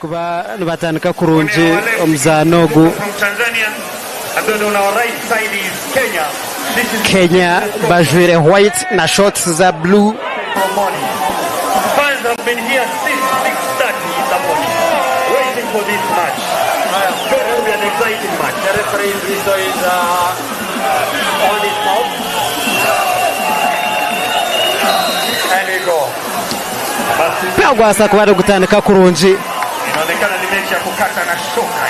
kuba nibatandika kurunji omuzanogu Kenya bajwire white na shorts za blue. Fans have been here since 6:30 in the morning waiting for this match. It's going to be an exciting match. The referee's whistle is on his mouth. And we go. Pagwasa kubara gutandika kurunji. Inaonekana ni mechi ya kukata na shoka.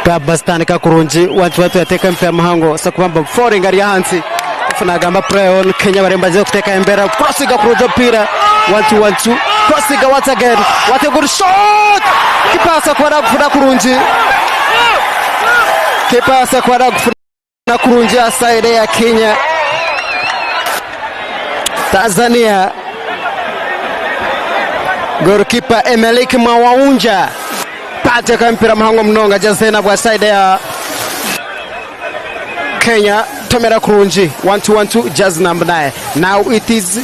Babastandika kurunji watu yateka mpya mahango sakubamba before ngari hansi funagamba play on Kenya barembaje kuteka embera crossing kurunja mpira 1-2 crossing once again, what a good shot, kipasa kwa kufuna kurunji, kipasa kwa kufuna kurunji side ya Kenya. Tanzania goalkeeper Emelik Mawaunja pate kwa mpira mahango mnonga jazena kwa side ya Kenya. Tomera kurunji 1-2 jazz number 9. Now it is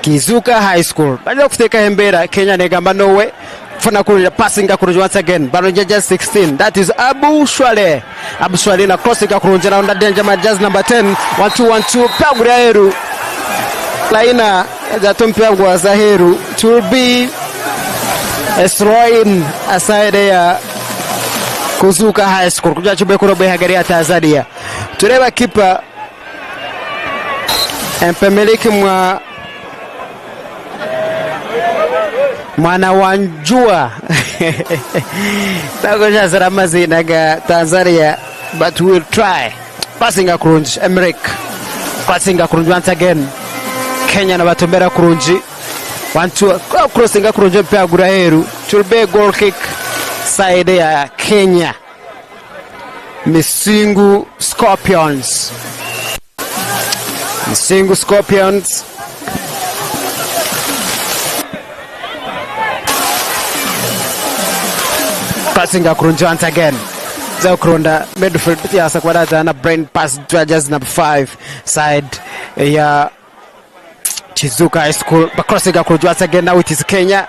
Kizuka High School baada kufika Hembera. Kenya negamba nowe funa kurunja passing kurunja once again Baronja just 16, that is Abu Swale na crossing kurunja na under danger jazz number 10 1-2 Pagura Heru Laina za tumpia kwa Zaheru to be Esroin aside ya Kuzuka High School kuja chube kurobe hagari ya Tanzania. Tureba kipa Empemeliki mwana wanjua Tagoja zaramazi naga Tanzania, but we'll try. Passing a kurunji Emerick passing a kurunji once again. Kenya na batombera kurunji 1-2 crossing a kurunji pia Guraheru should be goal kick side ya Kenya. Misingu Scorpions passing a kurunji once again. Zaukronda midfield ya sakwada na brain pass to just number 5 side ya Chizuka High School. Crossing a kurunji once again. Now it is Kenya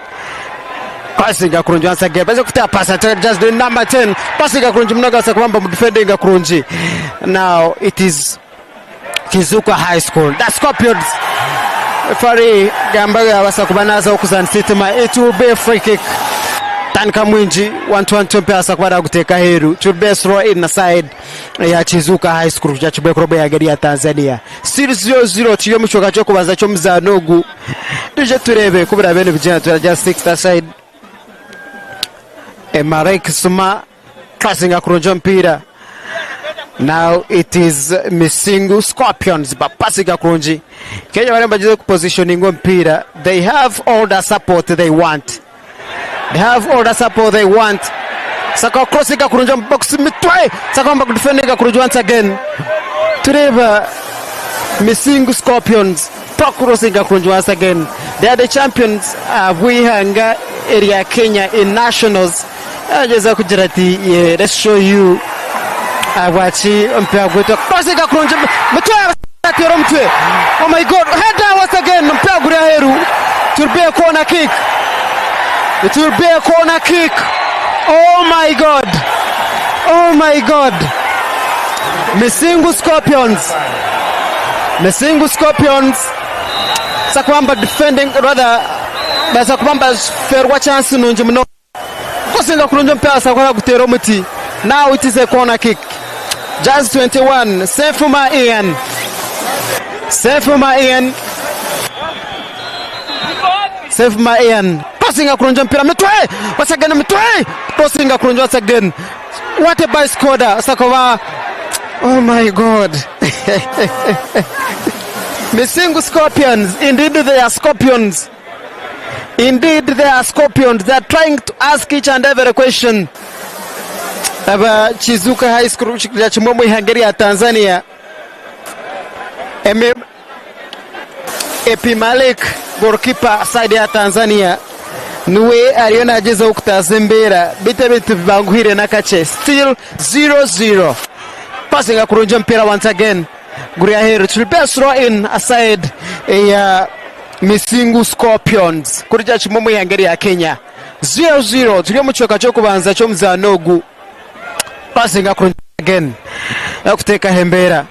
passing a kurunji once again. Basi kutia pass just the number 10 passing a kurunji mnoga sakwamba defending a kurunji. Now it is Chizuka High School. The Scorpions Fari Gambaga wasakubanaza ukuzan sitima. It will be a free kick. Tanka Mwinji 1-2 mpia sakwada kuteka Heru to be throw in the side ya Chizuka High School ya chube kurobe ya gari ya Tanzania. 0-0 tiyo mchoka choko wazacho mzanogu tuje turebe kubira bene vijana tu just 6 side. Emarek Suma crossing a kurunja mpira. Now it is Misingu Scorpions but passing a kurunji. Kenya waremba jizo positioning mpira. They have all the support they want. Saka crossing a kurunja box mitwe. Saka mbak defending a kurunja once again. Tureva Misingu Scorpions crossing a kurunja once again. They are the champions of Wihanga area Kenya in nationals. Ajeza kujirati let's show you Awachi mpia gweto crossing a kurunja mitwe. Oh my god, header once again mpia Guraheru. It will be a corner kick. Oh my god. Misingu Scorpions sakwamba defending rather basa kwamba ferwa chance nunje mno kosinga kulunja mpira sakwamba gutero muti. Now it is a corner kick. Just 21 Sefuma Ian passing a kurunja mpira mitwe wasagana mitwe crossing a kurunja again. What a by scorer Sakova. Oh my god. Misingu Scorpions, indeed they are Scorpions. Indeed, they are scorpions. They are trying to ask each and every question. Aba Chizuka High School ya Chimomwe Hangari ya Tanzania. Epi Malik, goalkeeper side ya Tanzania. Nuwe aliona ajeza ukutazembera. Bite banguhire nakache. Still 0-0. Passing akurunja mpira once again. Guria Heru. Tulipea throw in aside ya Misingu Scorpions. Kurija Chimomwe Hangari ya Kenya. 0-0. Tulio mchoka choko banza chomza nogu. Passing again. Kuteka Hembera.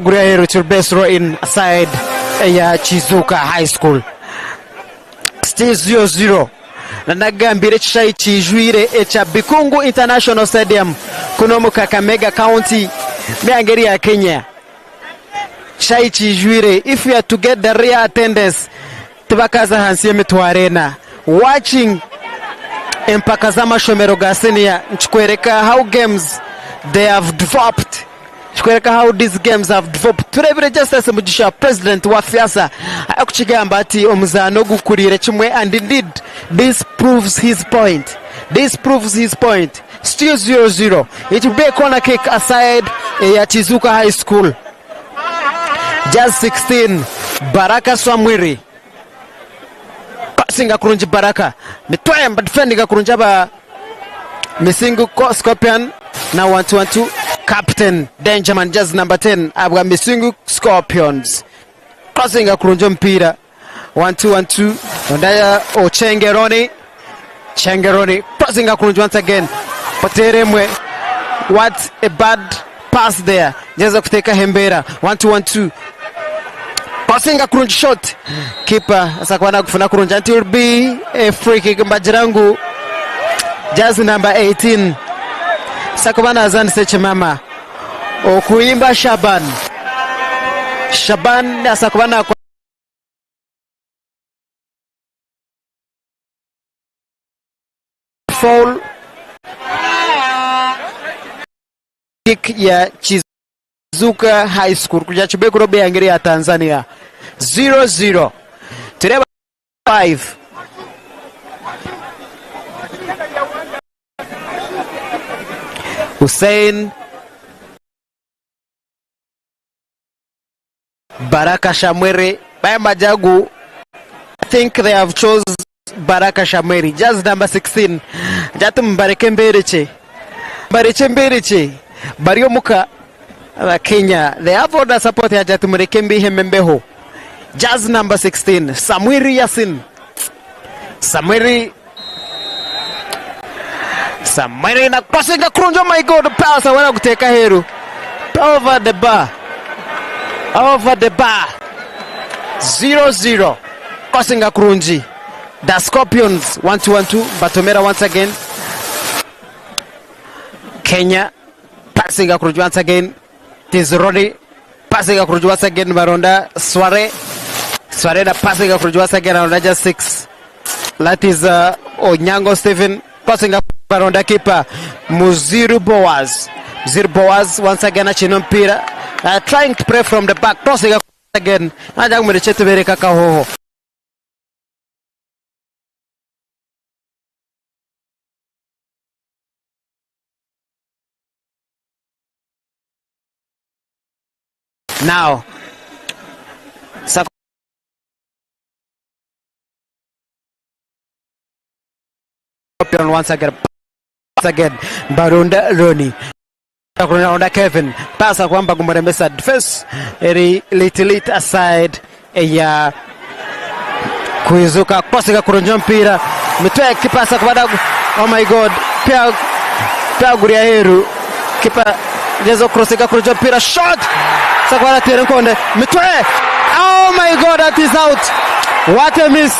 Guria Heru to best row in aside ya Chizuka High School. Still 0-0. Na nagambire chai chijwire echa Bikungu International Stadium kunomu Kakamega County Hangari ya Kenya. Chai chijwire, if you are to get the real attendance tubakaza hansi Arena watching Empakazama Shomero Gasenia nchikwereka how games they have developed, nchikwereka how these games have developed. Turebere Justice Mugisha, president wa FIASA, akukigamba ati omuzano gukurire chimwe, and indeed this proves his point. Still 0-0. It will be a corner kick aside ya Chizuka High School. Just 16. Baraka Swamwiri. Passing akurunji Baraka. Mitwaye mba defending akurunji ba Misingu Scorpion. Now 1-2-1-2. Captain Benjamin, just number 10. Abwa Misingu Scorpions. Passing akurunji mpira. 1-2-1-2. Ondaya Chengeroni. Passing akurunji once again. Poteremwe. What a bad pass there. Jeza kuteka Hembera. 1-2-1-2. Passing akurunji shot. Keeper asakwana kufuna kurunji until it will be a free kick. Mbajirangu. Just number 18. Sakwana Azan Sechimama. Okuimba Shaban asakwana foul kick ya Chizuka High School kuja Chibeko Robe Hangari ya Tanzania. 0-0. Tureba 5. Hussein Baraka Shamwere Bayamba Jagu. I think they have chose Baraka Shamweri, just number 16. Jatum Bareke Mberiche Bario Muka Kenya. They have order support ya Jatum Rekembi Hemembeho. Just number 16. Samwiri Yasin. Samwiri na passing akurunja. My God, pass wana kuteka Heru. Over the bar. 0-0. Passing akurunji. The Scorpions 1-2-1-2. Batomera once again. Kenya passing akurunji once again. Tizroni passing akurunji once again. Maronda Sware na passing akurunji once again. Maronda just 6. That is Onyango Stephen passing up. Maronda keeper Muziru Boaz once again achino mpira. Trying to play from the back. Passing again. Aja murichetu bereka kahoho. Now once again Barunda Roni Barunda Kevin pasa kwamba kumrembesa defense eri little aside ya kuizuka pasika kurunja mpira mitwe kipasa kwa. Oh my God, pia Guria Heru kipa jezo crossika kurunja mpira shot sakwana Terenkonde mitwe. Oh my God, that is out. What a miss.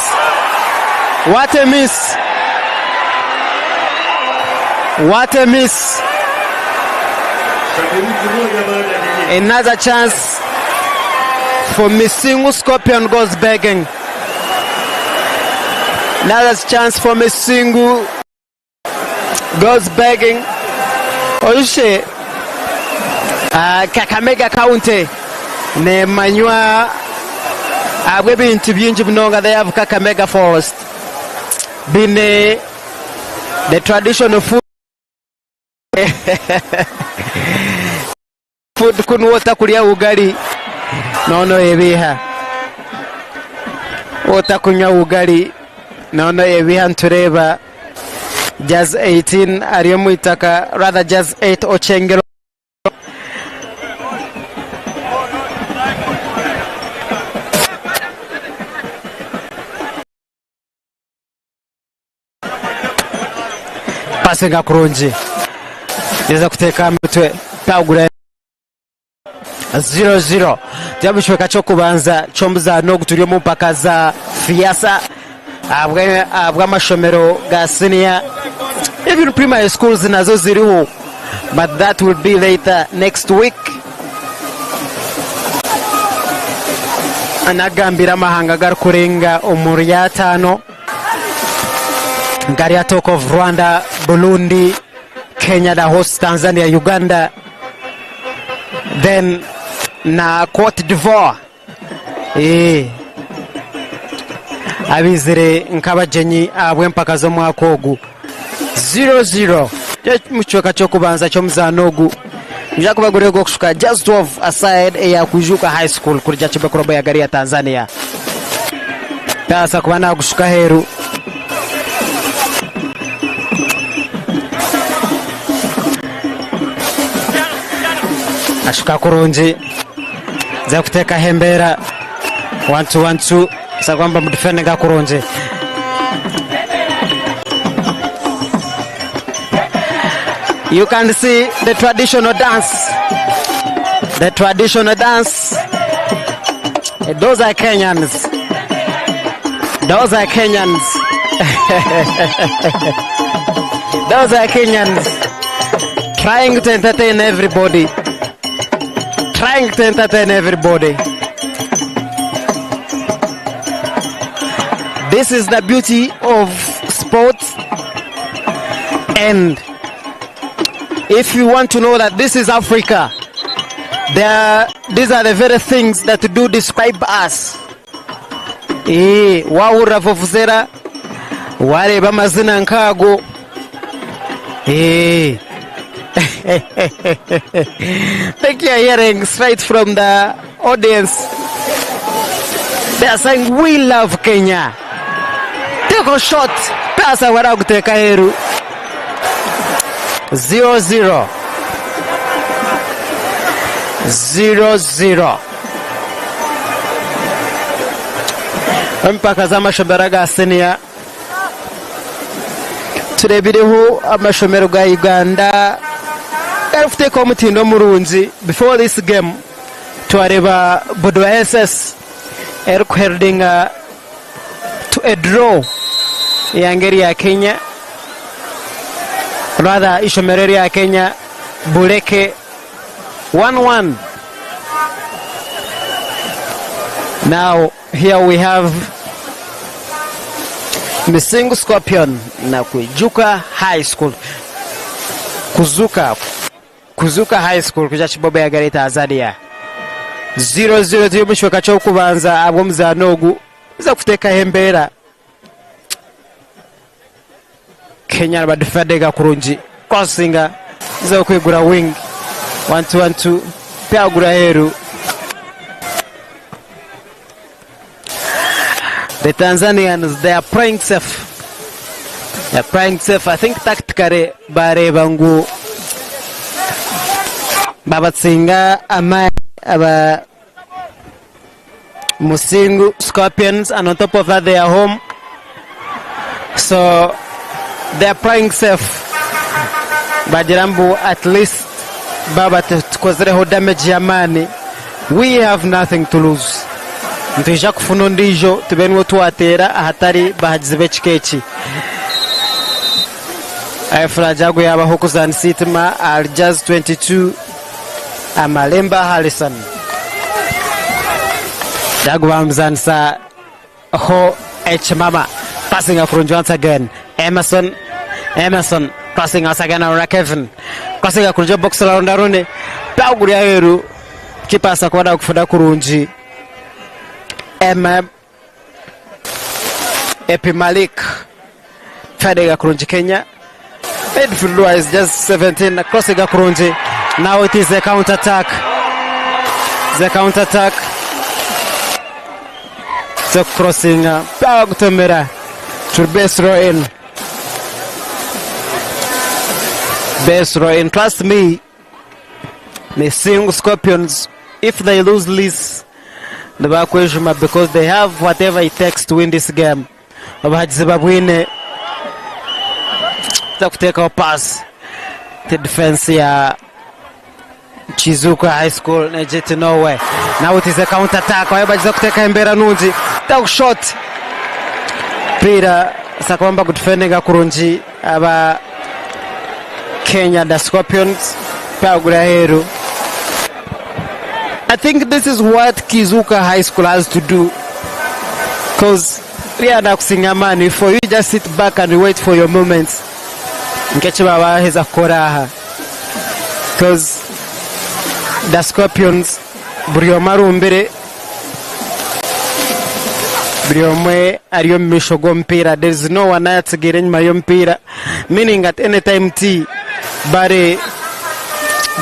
Another chance for Misingu Scorpion goes begging. Oishe Kakamega County ne manywa abwebi intibinji mnonga they have Kakamega Forest. been the traditional food food kunwota kulia ugali nono ebiha ota kunya ugali nono ebiha ntureba Jazz 18 ariyo itaka rather Jazz 8 ochengero pasenga kurunji yeza kuteka mutwe tagura 0-0 Jabishweka cyo kubanza chombuza no guturiyo mu mpaka za Fiasa abwa mashomero ga senior even primary schools nazo ziriho, but that will be later next week. Anagambira mahanga gar kurenga umuri ya 5 ngari ya talk of Rwanda, Burundi, Kenya da host Tanzania, Uganda, then na Cote d'Ivoire abizire nkabajenyi abwempaka zo mwakogu 0-0 muchoka cyo kubanza cyo muzanogu njakubagure go kushuka just 12 aside ya kujuka high school kuri jachibe kuroba ya gari ya Tanzania tasa kubana gushuka heru ashuka kurunji za kuteka hembera 1-2 sakwamba mdefende ga kurunji you can see the traditional dance. The traditional dance. Those are Kenyans. Those are Kenyans. Those are Kenyans. Trying to entertain everybody. Trying to entertain everybody. This is the beauty of sports. And if you want to know that this is Africa, these are the very things that do describe us. Wahura vuvuzera, wareba mazina nkago. Thank you, hearing straight from the audience. They are saying, we love Kenya. Take a shot. Pasa wara kuteka heru. 0-0. 0-0. Mpaka za mashomero ga senior turebireho amashomero ga Uganda garufite ko mutindo murunzi. Before this game twareba Bodo SS heading to a draw yangeri ya Kenya, rather ishomero ya Kenya Buleke 1-1. Now here we have Misingu Scorpion na Kujuka High School. Kuzuka High School kuja chibobe ya gari Tanzania. 0-0 tuyumishweka cyo kubanza abo muzanogu za kuteka hembera. Kenya badufadega kurunji crossinga za kwegura wing 1-2 pyagura heru. The Tanzanians, they are playing safe. They are playing safe. I think tactically bare bangu babatsinga ama aba Musingu Scorpions, and on top of that they are home. So they are playing safe. Bajirambu at least baba tukozere damage ya mani. We have nothing to lose. Ntuja kufuna ndijo tubenwo tuatera ahatari bahagize chikechi. Afra jago yaba hokuzan sitima al Jazz 22 Amalemba Harrison. Jago bamzansa ho Mama passing across once again. Emerson passing us again on Kevin. Passing across box around Arone. Paguri aheru kipasa kwada kufunda kurunji. Epimalik Fadega Kurunji Kenya. Midfield wise, just 17. Crossing Kurunji. Now it is the counter attack. The counter attack. So crossing. Power Gutomera. To base row in. Base row in. Trust me. The Sing Scorpions, if they lose this, the Bakwejuma, because they have whatever it takes to win this game. But Zimbabwe take our pass. The defense here. Chizuka High School, Nejeti nowhere. Now it is a counter attack. However, Zokuteka Mbera Nunji. Take shot. Pira Sakwamba defending Kurunji. Aba Kenya, the Scorpions. Paguraheru. I think this is what Kizuka High School has to do. Because Riana for you just sit back and wait for your moments. Because the Scorpions, Briomaru Mbere, Briome Arium Mishogompira, there is no one else getting my Yompira, meaning at any time T, Bare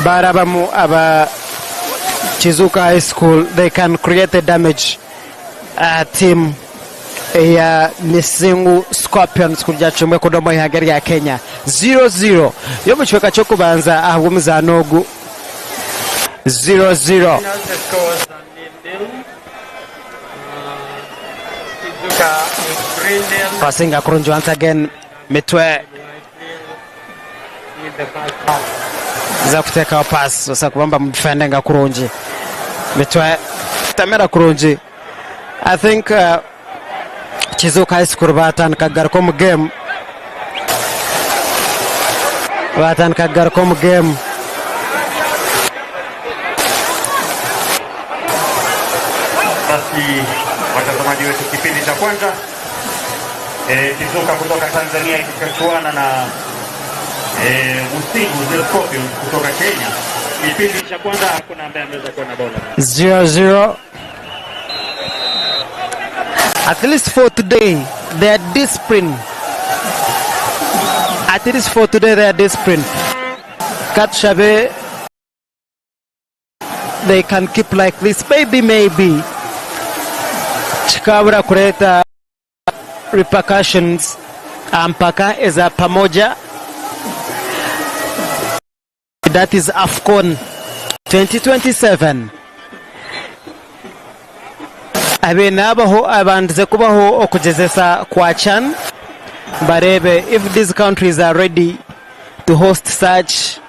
Barabamu Aba. Chizuka High School, they can create a damage team ya Nisingu Scorpions kuja chumwe kudomo ya gari ya Kenya 0-0 yobu chweka choku banza ahumuza nogu 0-0 passing Kurunji once again Mitwe za kuteka pass sasa kubamba mdefending Kurunji Mitwe Tamera Kurunji. I think Chizuka High School batan kagarkom game basi watazamaji wetu kipindi cha kwanza Chizuka kutoka Tanzania ikichuana na Usingu the Scorpions kutoka Kenya. Kipindi cha kwanza hakuna ambaye ameweza kuwa na bola. 0-0. At least for today they are disciplined. Katshabe, they can keep like this. Maybe Chikabura kuleta repercussions mpaka eza pamoja. That is AFCON 2027. Abenabaho abanze kubaho okujezesa kwa CHAN barebe if these countries are ready to host such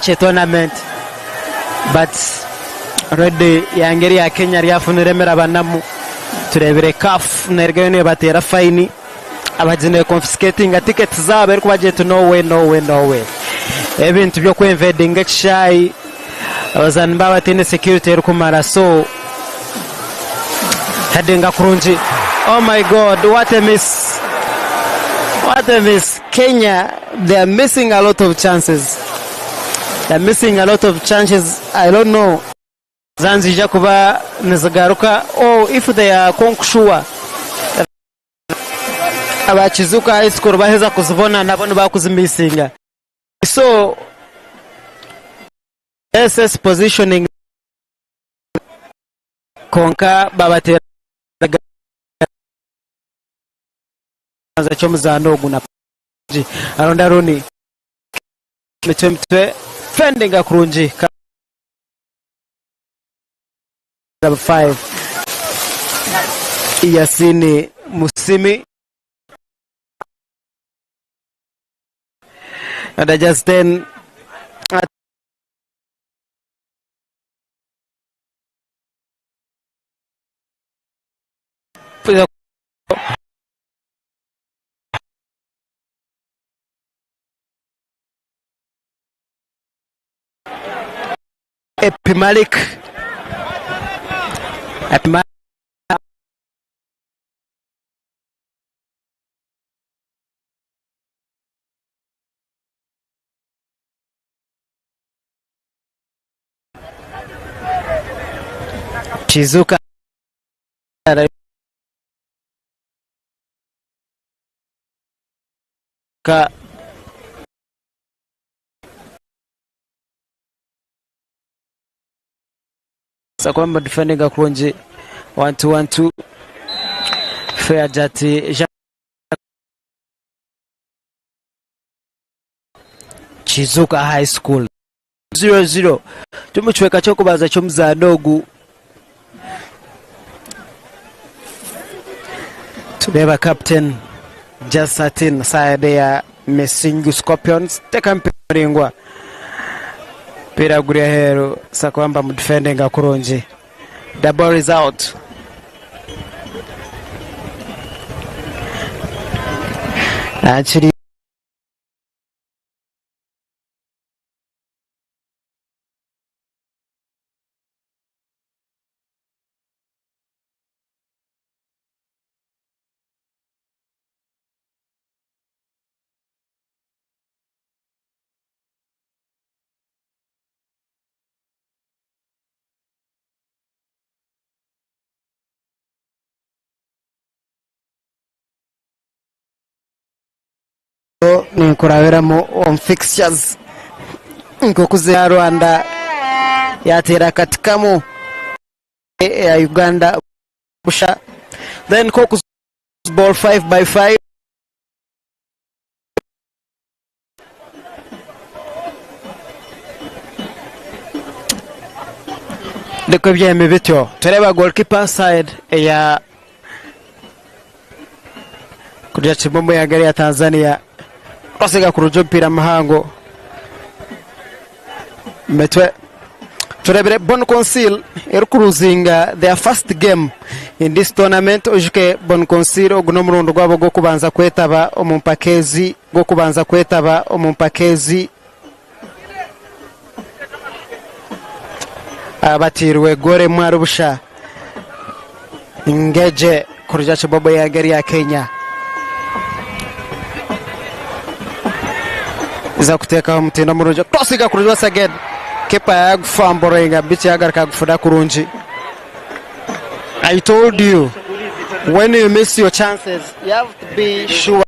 a tournament, but ready yangeri ya Kenya ryafuniremera banamu turebere CAF nergene batera fine abajene confiscating tickets zabo ariko baje to no way ebintu byo kwinvading ekishayi abazanba batine security kumara so heading Kurunji. Oh my God, what a miss. Kenya, they are missing a lot of chances. I don't know. Zanzi Jakuba Nizagaruka. Oh, if they are konkushua. Abachizuka High School baheza kuzivona nabone bakuzimissinga. So SS positioning konka babate za chomuzano guna aronda roni Mitwe fending Kurunji 5 Yasini Musimi and I just then Epimalik Chizuka ka sakwamba defending akurungi 1-2 fair jati Chizuka High School 0-0 tumuchweka chokubaza chomuzanogu tubeba captain Jasatin side ya Mesingu Scorpions teka mpiringwa pira guria hero sakwamba mdefending akurungi. The ball is out. Actually ninkurabiramo on fixtures nkokuze ya Rwanda yatera katikamu ya Uganda busha then kokus ball 5x5 ndiko byeme bityo tureba goalkeeper side ya kujya chimombo ya gari ya Tanzania Kosiga kurujo mpira mahango metwe turebere Bon Consil erukuruzinga their first game in this tournament ojuke Bon Consil oguno murundo gwabo go kubanza kwetaba omumpakezi abatirwe gore mwarubusha ngeje kuruja chibobo ya gari ya Kenya iza kuteka mutindo murujo Kosiga kurujo again kepa yagufamborenga bichi yagaraka gufuda kurunji. I told you when you miss your chances you have to be sure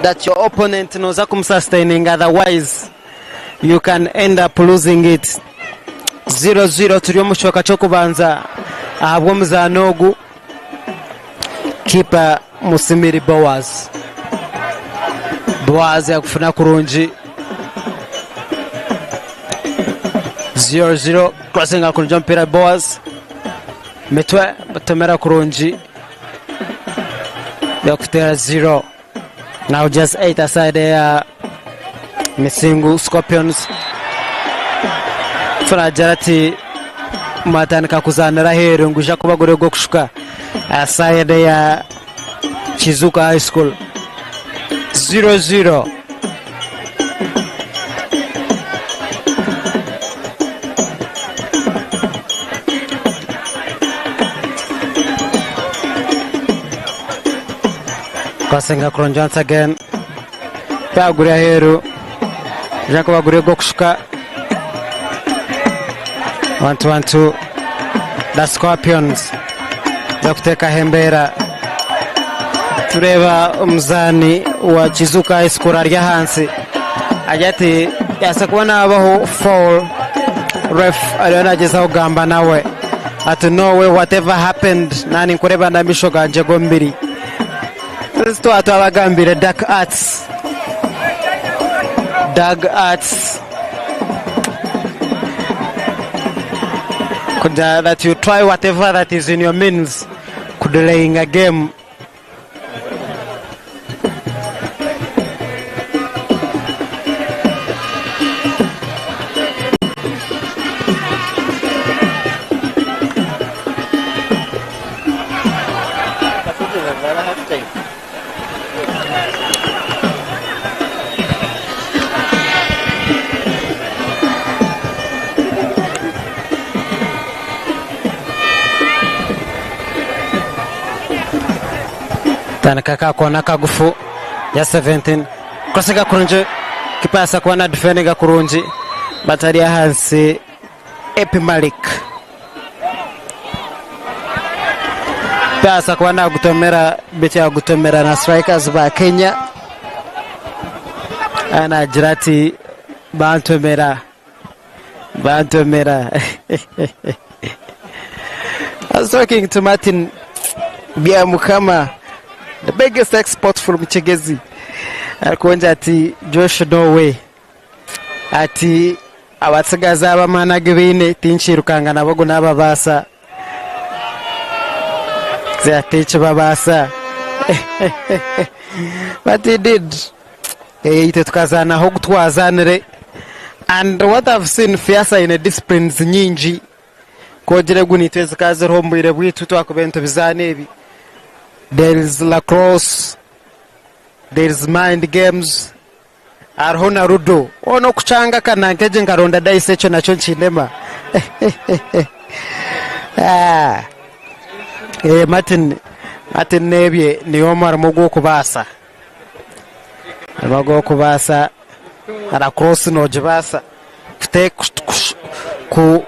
that your opponent knows sustaining, otherwise you can end up losing it. 0-0 turiyo mushoka cyo kubanza ahabwo muzanogu kepa Musimiri Boaz ya kufuna kurunji 0-0 crossing akurunja mpira Boaz metwe batomera kurunji ya kutera 0 now just 8 aside ya Mesingu Scorpions Farajarati matanika kuzanira hero ngusha kubagore go kushuka aside ya Chizuka High School 0-0 Kasenga Kronja once again Paguria Heru Jacob Aguria Gokshuka 1-2 The Scorpions Zakuteka Hembera tureba umzani wa Chizuka High School arya hansi ajati yasakubona abaho foul ref aliona jeza ugamba nawe ati no way whatever happened nani nkureba ndamisho ganje gombiri sto atu abagambire dark arts could that you try whatever that is in your means could delaying a game. Tanaka kona kagufu ya 17 Kosiga kurunji kipasa kwa na defending kurunji batari ya hansi Epimalik pasa kwa na gutomera biti ya gutomera na strikers ba Kenya anagira ati bantomera I was talking to Martin Biamukama, the biggest export from Chegezi. Alikuonja ati Josh Norway ati abatsigaza abamana gebine tinchirukanga nabogo nababasa zatiche babasa but he did ite tukazana ho gutwazanire. And what I've seen fiasa in a disciplines nyinji kogere guniteze kaze rombire bwitu twakubento bizanebi. There is lacrosse, there is mind games, arhona rudo ono kuchanga kana nkeje ngaronda daise cyo nacho nchindema. Martin nebye ni Omar mugo kubasa ara cross no jibasa fute ku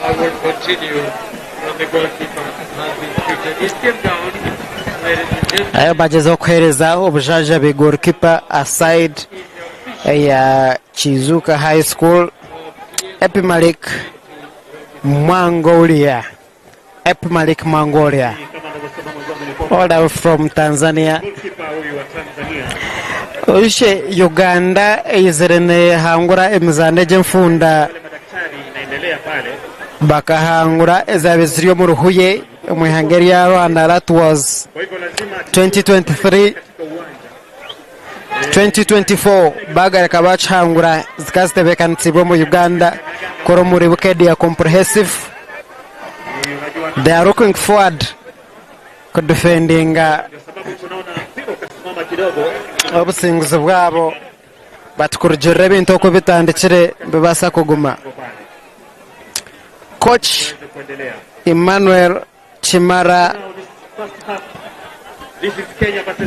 I will continue from the goalkeeper has been treated. He's still down. Ayo bageze kwereza obujaja be goalkeeper aside ya Chizuka High School. Epimalik Mongolia all out from Tanzania. Ushe Uganda izerene hangura emizande jemfunda bakahangura ezabiziriyo mu ruhuye mu Hungarian Rwanda. That was 2024 bagareka bachangura zikaste vacancy mu Uganda koro muri weekend ya comprehensive. They are looking forward to defending obusinguzi bwabo batukurujira ebintu uko bitandikire bibasa kuguma. Coach Emmanuel Chimara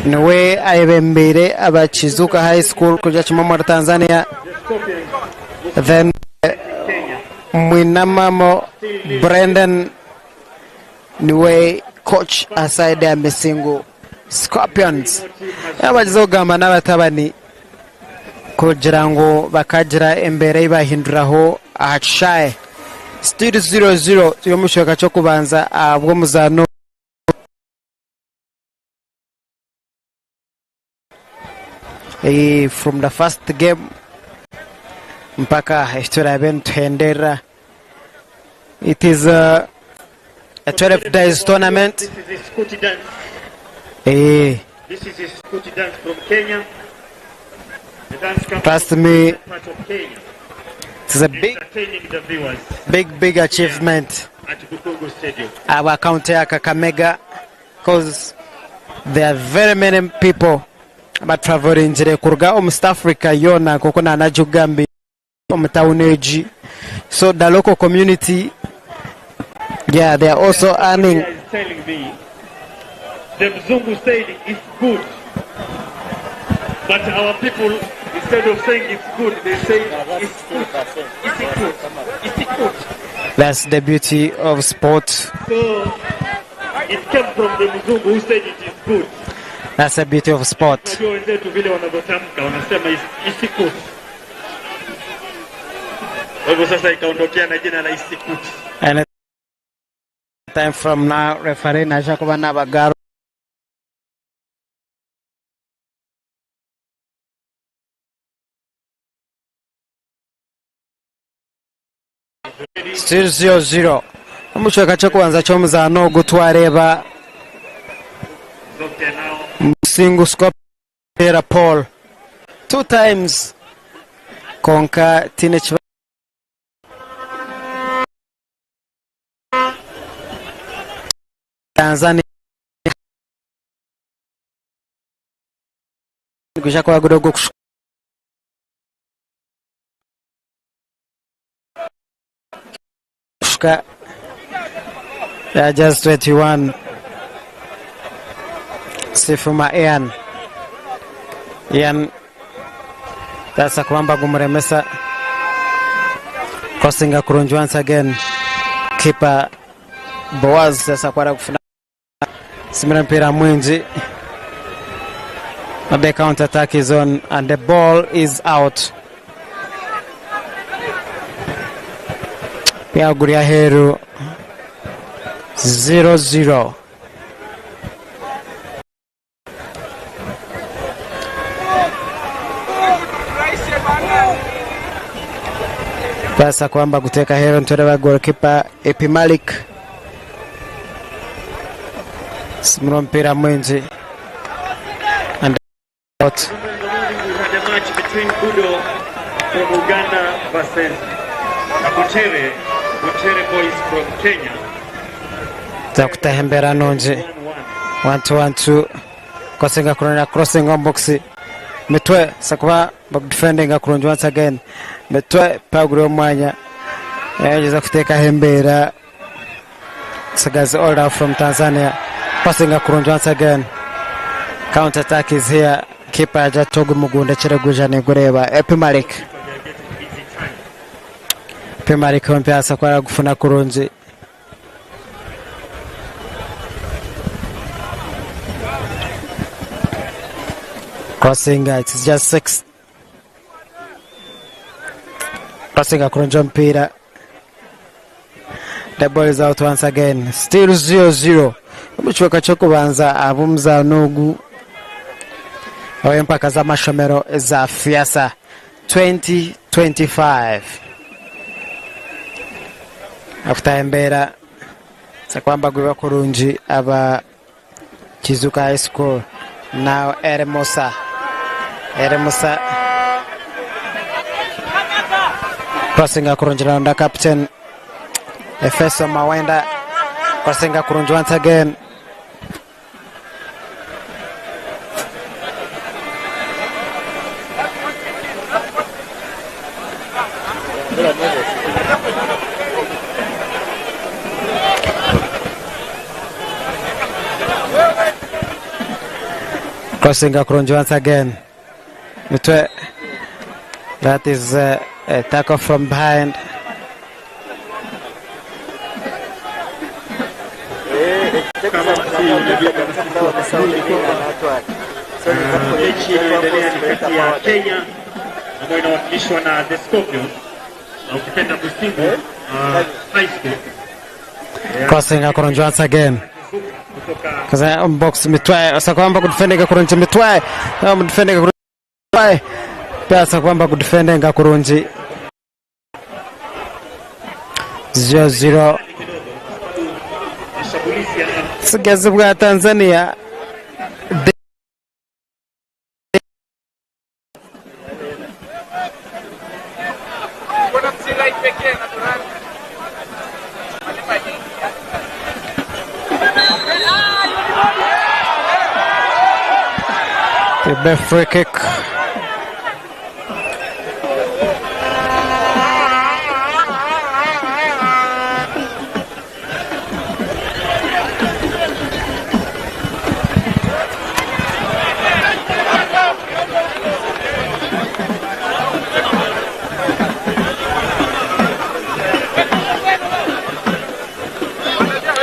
niwe ayebembere aba Chizuka High School kuja chimomo Tanzania. Then Mwinamamo Brendan niwe coach aside ya Misingo Scorpions. Abazogamba n'abatabani kugira ngo bakagira embere bahinduraho ahacaye. Still 0-0 tuyomushoka cyo kubanza abwo muzano from the first game mpaka historia bentendera. It is a 12 days tournament. This is a Scooty dance. This is a Scooty dance from Kenya. The dance comes Trust from me, part of Kenya. it's a Entertaining the viewers big achievement. at Bukogo Stadium. Our county ya Kakamega, because there are very many people but traveling jire kurga East Africa yona kokona na Jugambi omtauneji. So the local community, yeah, they are also earning. Is telling me the Mzungu stadium is good, but our people, instead of saying it's good, they say it's good. It's good. It's good. That's the beauty of sport. So it came from the Mzungu who said it is good. That's the beauty of sport. Unajua wenzetu vile wanavyotamka wanasema isikut. Kwa hivyo sasa ikaondokea na jina la isikut. And time from now, referee na Jacob na Bagaro. Still 0-0. Omuchweka cyo kubanza cyo muzano gutwareba single scope era Paul 2 times konka teenage Tanzania kuja kwa gudogo kushuka ya just 21 Sifuma Ian Ian Tasa kwamba gumuremesa. Crossing kurunji once again. Keeper Boaz sasa kwara kufuna simira mpira mwingi. The counter attack is on and the ball is out. Pia Guria Heru 0-0. Pasa kwamba kuteka Heru ntorewa goalkeeper Epimalik. Simira mpira mwingi. We had a match between Budo from Uganda versus Butere boys from Kenya. Zakutahembera nonje 1-2 kosenga kurona crossing on box Metwe sakuba defending akurunji once again Metwe paguro mwanya yageza kuteka hembera Sagazi order from Tanzania passing akurunji once again. Counter attack is here. Keeper ajatogu mugunda chiraguja negureba Epimalik mpasa kwa gufuna kurunji. Crossing, it's just 6. Crossing kurunji mpira. The ball is out once again. Still 0-0. Muchweka chokubanza abumza nugu mpaka za mashomero za Fiasa 2025. Afutahembera sakwamba gwiwa kurunji aba Chizuka High School. Now Eremosa crossing kurunji na captain Efeso Mawenda crossing kurunji once again. Crossing kurunji once again. That is a tackle from behind. Mechi inaendelea kati ya Kenya ambayo inawakilishwa na The Scorpions na ukipenda Busingo High School. Crossing kurunji once again. Kaza box Metwe sakwamba kudefendinga kurunji Metwe defending kurunji pesa kwamba kudefendinga kurunji 0-0. Sigazi bwa Tanzania the free kick.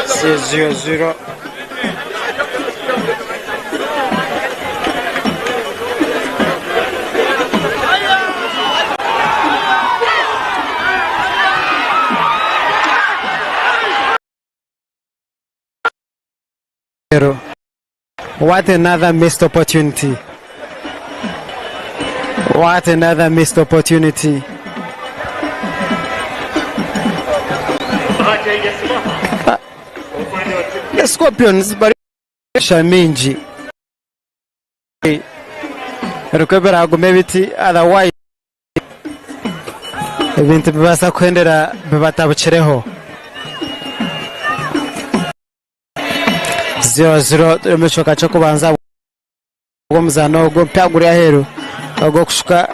It's 0-0. What another missed opportunity. What another missed opportunity. The Scorpions barisha mingi. Rukebera agumebiti otherwise ibintu bibasa kwendera bibatabukireho. 0-0 mechoka cyo kubanza gomuzano go mpagura Heru go kushuka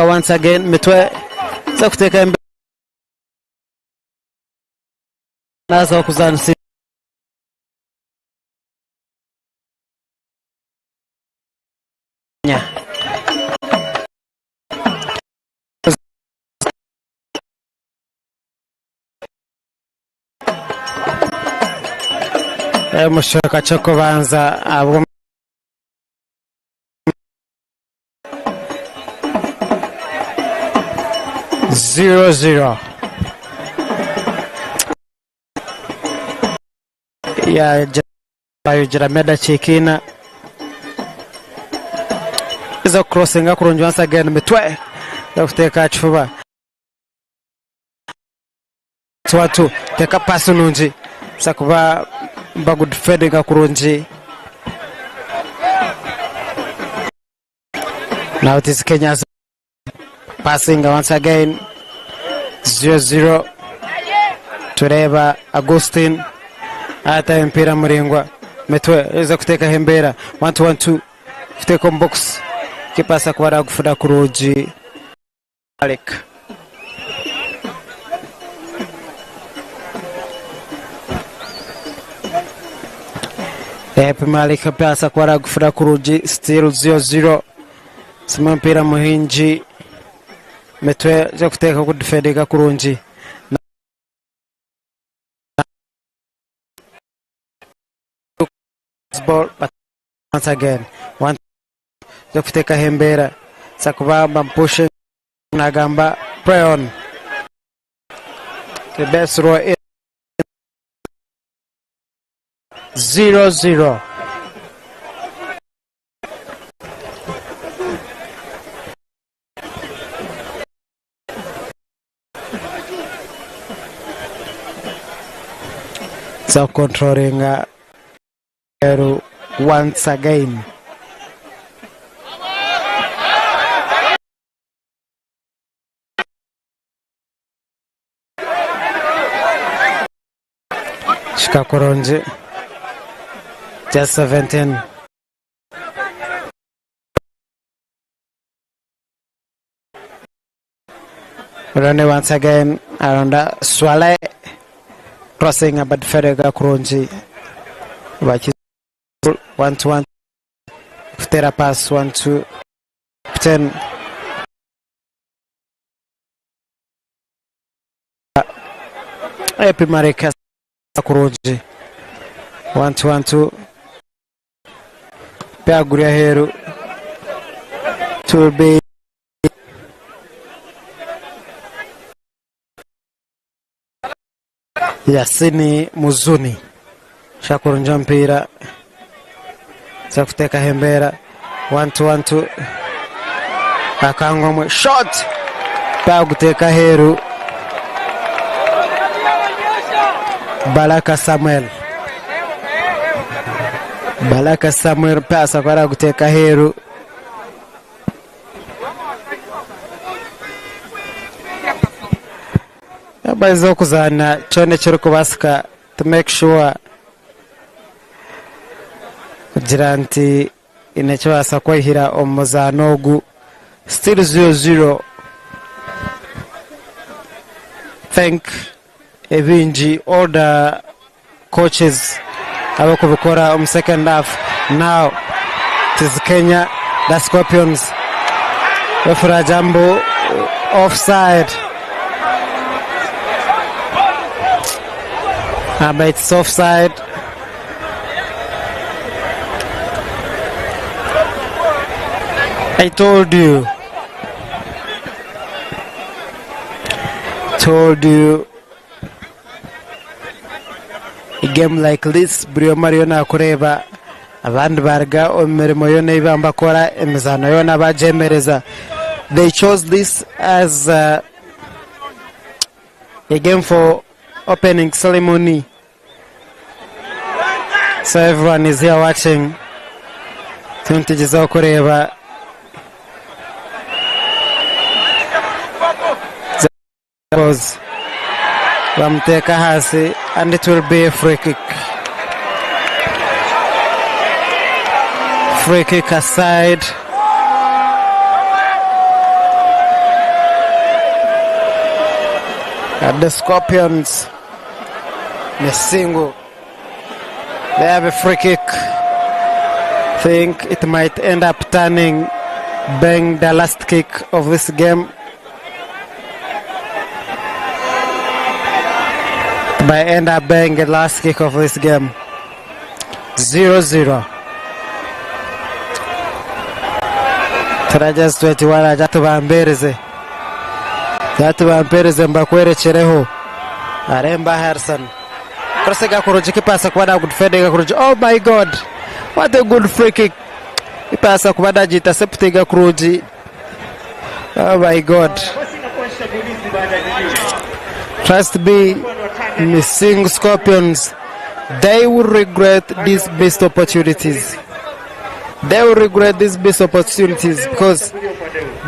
once again Metwe za kuteka nazo kuzansi mushaka cyo kubanza abo 0-0 ya Bayugira Meda Chikina izo crossing akurungi once again mitwe yakuteka chuba twatu teka pass nunji sakuba mbagu defending akurungi. Now it is Kenya's passing once again 0-0 tureba Agustin ata mpira muringwa metwe iza kuteka hembera 1-2 kuteka box kipasa kwara kufuda kuruji Malik Malik pasa kwara kufuda kuruji still 0-0 sima mpira muhinji metwe zo kuteka ku defending kurunji ball but once again one zo kuteka hembera sakubamba pushing nagamba play on the best row 0-0 so controlling once again. Shikakoronji just 17. Running once again around Swale crossing about Fedega Kurunji. 1-1 Ftera pass 1-2 10 Epi Marika Kurunji 1-2 Pea Guria Heru Turbi Yasini Muzuni Shakurunja mpira za kuteka hembera 1-2 akangomwe shot pa kuteka heru Baraka Samuel pasa kwa kuteka heru abazo kuzana chone chiri kubasika to make sure Jiranti inachowasa kwihira omuzanogu still 0-0. Thank Evinji all the coaches abakubikora second half. Now it is Kenya the Scorpions Wafura Jambo offside but it's offside. I told you a game like this Brio Mariona kureba abandi barga omirimo yona ibamba kora emizano yona bajemereza. They chose this as a game for opening ceremony, so everyone is here watching. Tuntijiza kureba Wamteka hasi and it will be a free kick. Free kick aside. At the Scorpions, Mesingo, they have a free kick. Think it might end up turning being the last kick of this game. By end up being the last kick of this game. 0-0. Turaja 21 aja tubampereze mbakwerekereho aremba Harrison cross gakuruji kipasa kubada kudefend gakuruji. Oh my god, what a good free kick. Ipasa kubada intercept gakuruji. Oh my god, trust me, missing Scorpions, they will regret these missed opportunities. They will regret these missed opportunities because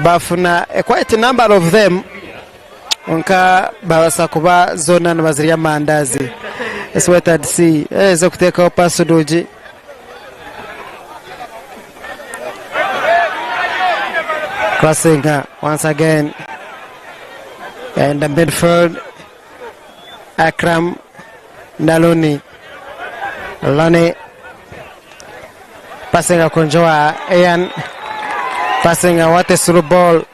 bafuna quite a number of them onka bawasa kuba zona nabaziriya mandazi. Let's wait and see. Zo kuteka opasuduji. Crossing once again in the midfield. Akram Naloni. Lani passing a Kunjoa Ian passing a Wate through ball.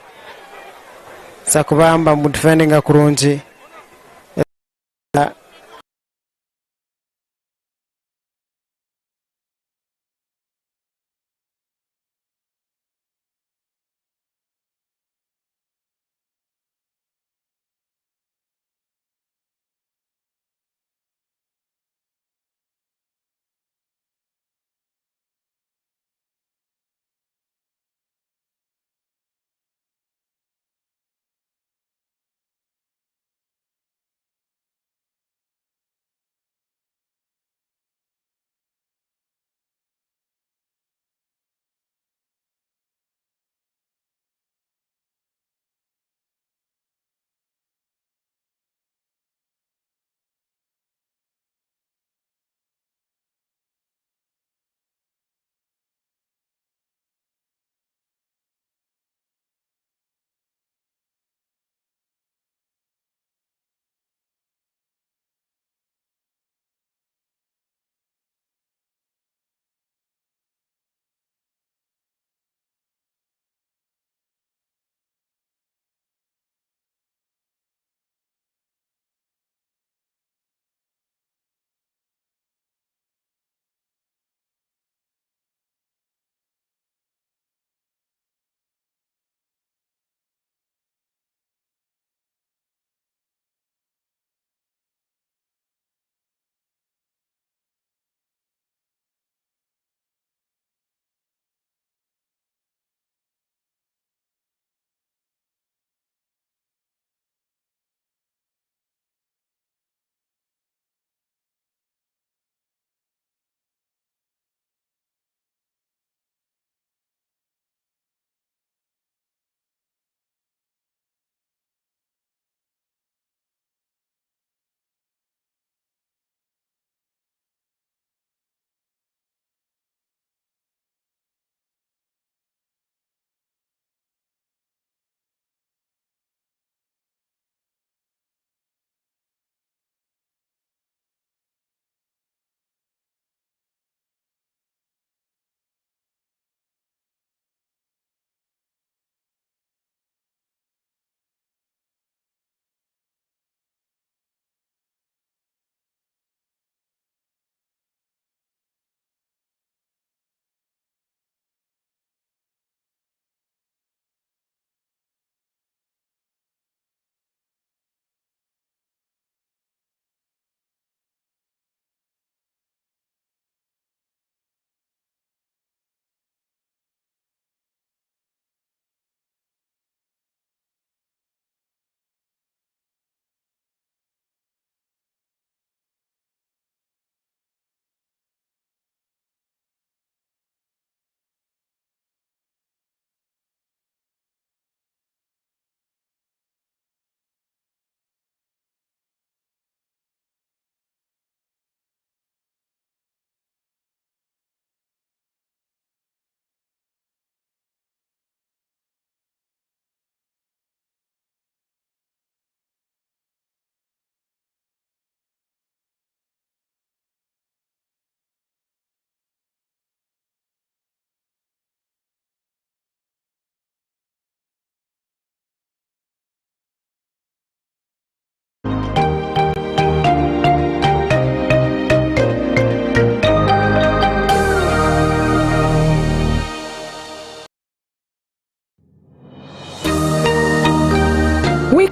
Sakubamba defending a Kurunji.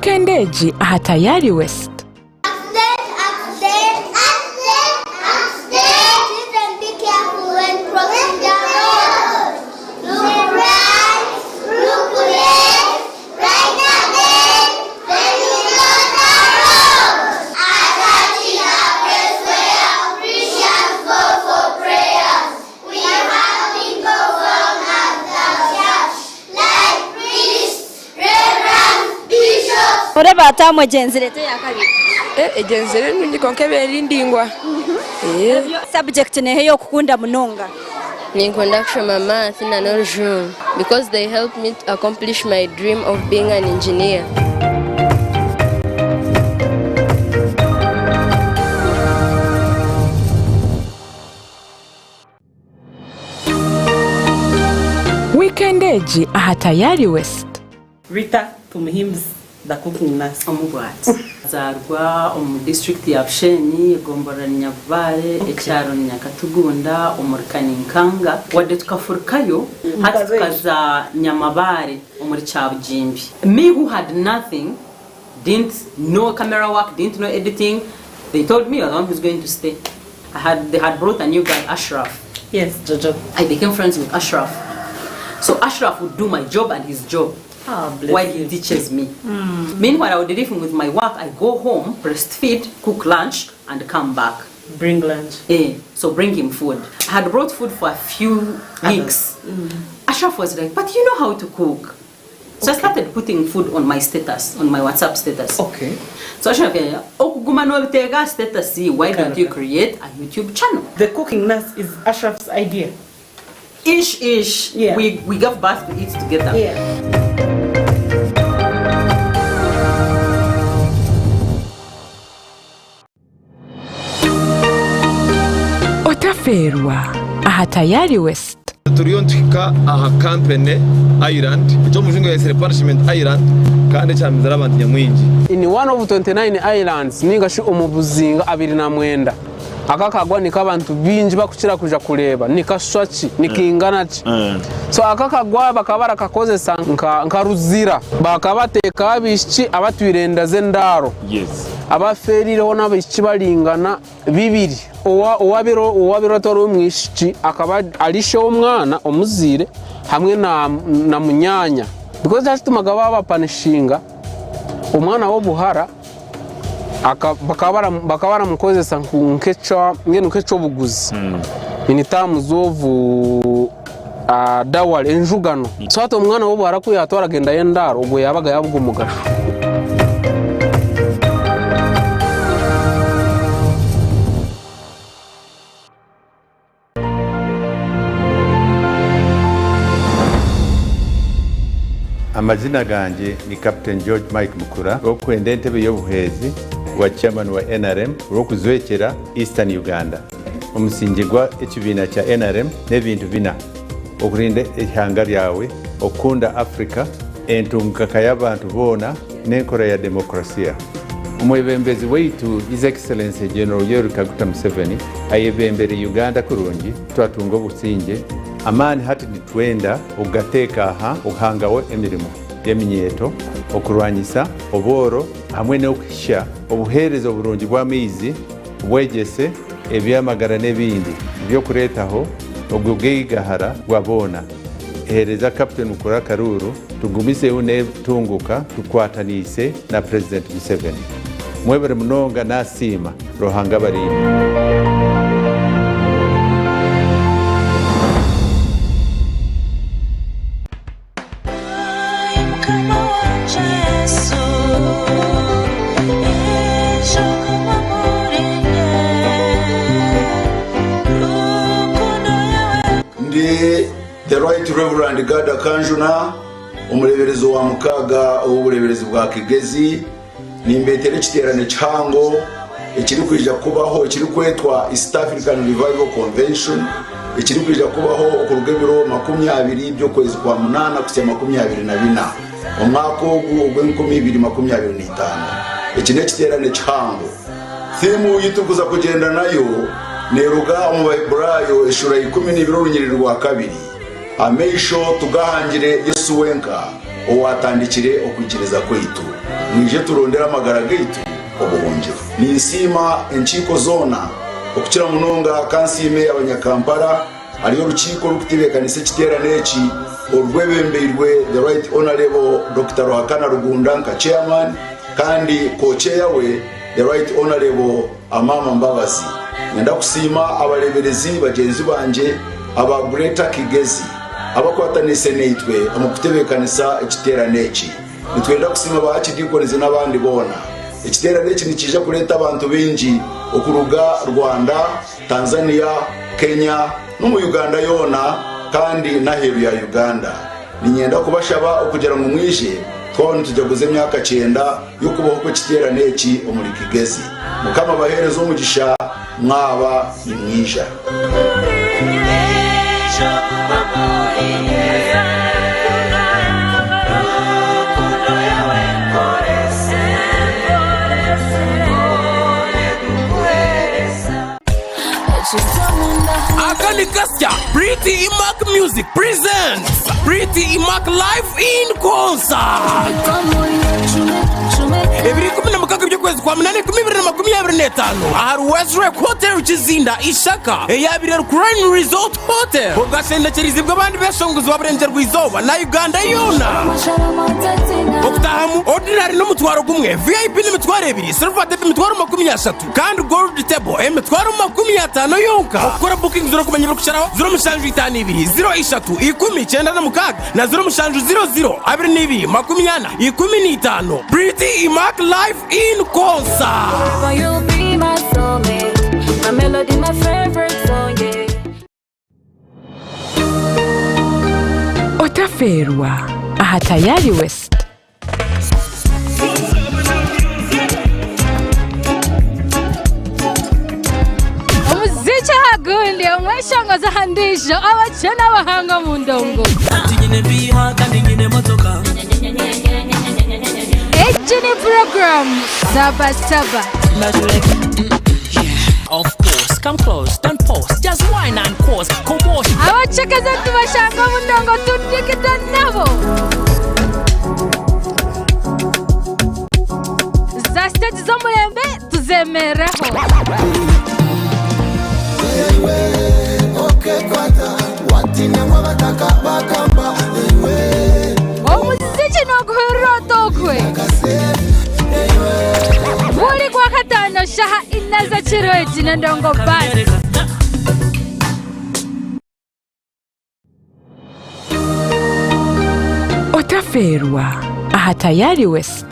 Weekendeji aha tayari West. Ureba atamwe genzerete ya kabiri. Genzere nundi konkebe rindingwa. Subject nehe yo kukunda munonga. Ninkunda kushoma math na knowledge because they help me to accomplish my dream of being an engineer. Weekendeji aha tayari West. Rita Tumuhims the cooking nurse omugwati zarwa district ya Bushenyi Gombora Nyavale ekyaro Nyakatugunda omurikani Nkanga wadde tukafurikayo hati tukaza Nyamabare omuri Kyabujimbi. Me who had nothing, didn't know camera work, didn't know editing, they told me I was the one who's going to stay. They had brought a new guy, Ashraf. Yes, Jojo. I became friends with Ashraf. So Ashraf would do my job and his job. While he teaches me. Meanwhile, I would do with my work. I go home, breastfeed, cook lunch, and come back. Bring lunch. So bring him food. I had brought food for a few weeks. Ashraf was like, but you know how to cook. So I started putting food on my status, on my WhatsApp status. Okay. So Ashraf status, why don't you create a YouTube channel? The cooking nurse is Ashraf's idea. Ish. Yeah. We gave birth to it together. Yeah. Otaferwa aha tayari West. Turiontika aha company Island cyo mujingo ya Punishment Island kandi cyamizara abantu nyamwingi. In one of 29 islands ningashi umubuzinga 29 akakagwa nikabantu binji bakukira kuja kureba nikashwachi nikingana ki so akakagwa bakabara kakoze sanka ruzira bakabateka abishiki abatwirenda zendaro abaferireho n'abishiki balingana bibiri uwabiro toro umwishiki akaba alishe umwana omuzire hamwe na munyanya because cyatumaga baba panishinga umwana wo buhara bakabara mukozesa nkeco buguzi initamu zovu dawal enjugano so hato umwana wo buhara kuyatwara genda yendaro ubwo yabaga yabwo umugasho. Amazina ganje ni Captain George Mike Mukura okwenda entebe y'obuhezi wa chairman wa NRM okuzwekera Eastern Uganda. Omusingirwa ekibiina kya NRM n'ebintu bina okulinda ehanga lyawe okunda Africa entunkaka y'abantu boona n'enkola ya demokrasia. Omwebembezi waitu His Excellency General Yoweri Kaguta Museveni ayebembere Uganda kurungi twatunga obusinge amani hati nitwenda ugateeka aha okuhangawo emirimu y'eminyeeto okurwanyisa obworo hamwe n'okuhisha obuheereza obulungi bw'amaizi obwegese ebyamagara n'ebindi by'okureetaho ogugigahara gwa boona. Ehereza Captain Mukura Karuru tugumiseho n'ebitunguka tukwataniise na President Museveni. Mwebere munonga n'asiima Ruhanga barimba. The Right Reverend Gada Kanjuna umuleberezo wa mukaga ubuleberezo bwa Kigezi nimbetere kiterane cyango ekiri kwija kubaho ekiri kwetwa East African Revival Convention ekiri kwija kubaho ku rugebero 20 byo kwezi kwa 8 kusema 24 omwaka ogw'2025 ekine kiterane cyango thimu yitukuza kugenda nayo neruga mu Bible eshura 12 rwa kabiri ameisho tugahangire Yesu wenka owatandikire okukiriza kwitu mwije turondera amagara gaitu obuhungiro ni insima enchiko zona okukira munonga kansime abanyakampala aliyo rukiko rukutibekanise kiterane eki orwebembeirwe the right honorable Dr. Ruhakana Rugunda nka chairman kandi kocheya we the right honorable Amama Mbabazi. Ngenda kusima abaleberezi bagenzi banje aba Greater Kigezi abakwatanise neitwe amukutebekanisa ekiterane eki nitwenda kusima bakidikoneze n'abandi bona. Ekiterane eki nikije kuleta abantu benji okuruga Rwanda, Tanzania, Kenya no mu Uganda yona kandi naheru ya Uganda. Ninyenda kubashaba okugera mu mwije twone tujaguze myaka 9 yo kubaho ko ekiterane eki omuri Kigezi. Mukama baherezo umugisha mwaba imwija. Akanikasya Pretty Imak Music presents Pretty Imak live in concert. Ebiri 16 by'ukwezi kwa 8 2025 ahari Westwreck Hotel Kizinda Ishaka eyabire Crane Resort Hotel ugashendekerizibwa abandi beshonguzo baburenze rwizoba na Uganda yona okutahamu ordinary no mutwaro gumwe VIP ni mitwaro 2 silver table mitwaro 30 kandi gold table mitwaro 50 yonka ukora booking 0 kumenyera kusharaho 052 0 na 0 15 Pretty Imak live in concert. You'll be my soulmate, my melody, my favorite song, yeah. Otaferwa aha tayari West. Umuziki hagundi umweshongo zahandisho abachana bahanga mu ndongo. Nyine biha kandi nyine motoka. Ejini program Saba. Of course, come close, don't pause, just whine and cause commotion. Abachakaza tubashanga mu ndongo tudikita nabo. Za stage zo mulembe tuzemeraho. Okay kwata watina wabataka bakamba Omuziki no guhirotokwe Buli kwa katano shaha inaza chiroji na ndongo basi Otaferwa aha tayari West.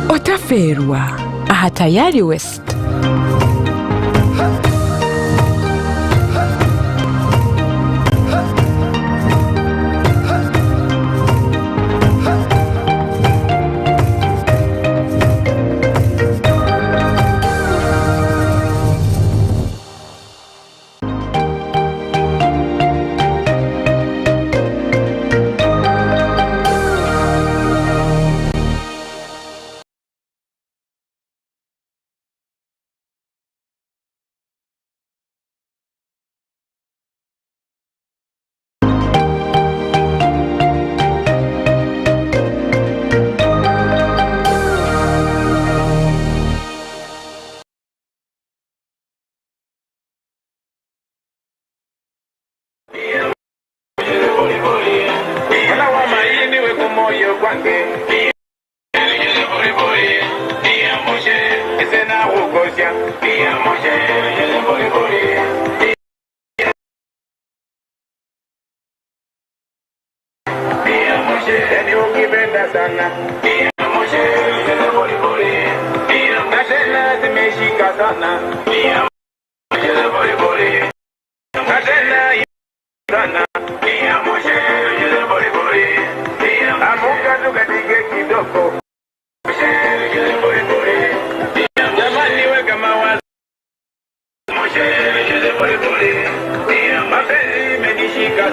Otaferwa aha tayari West.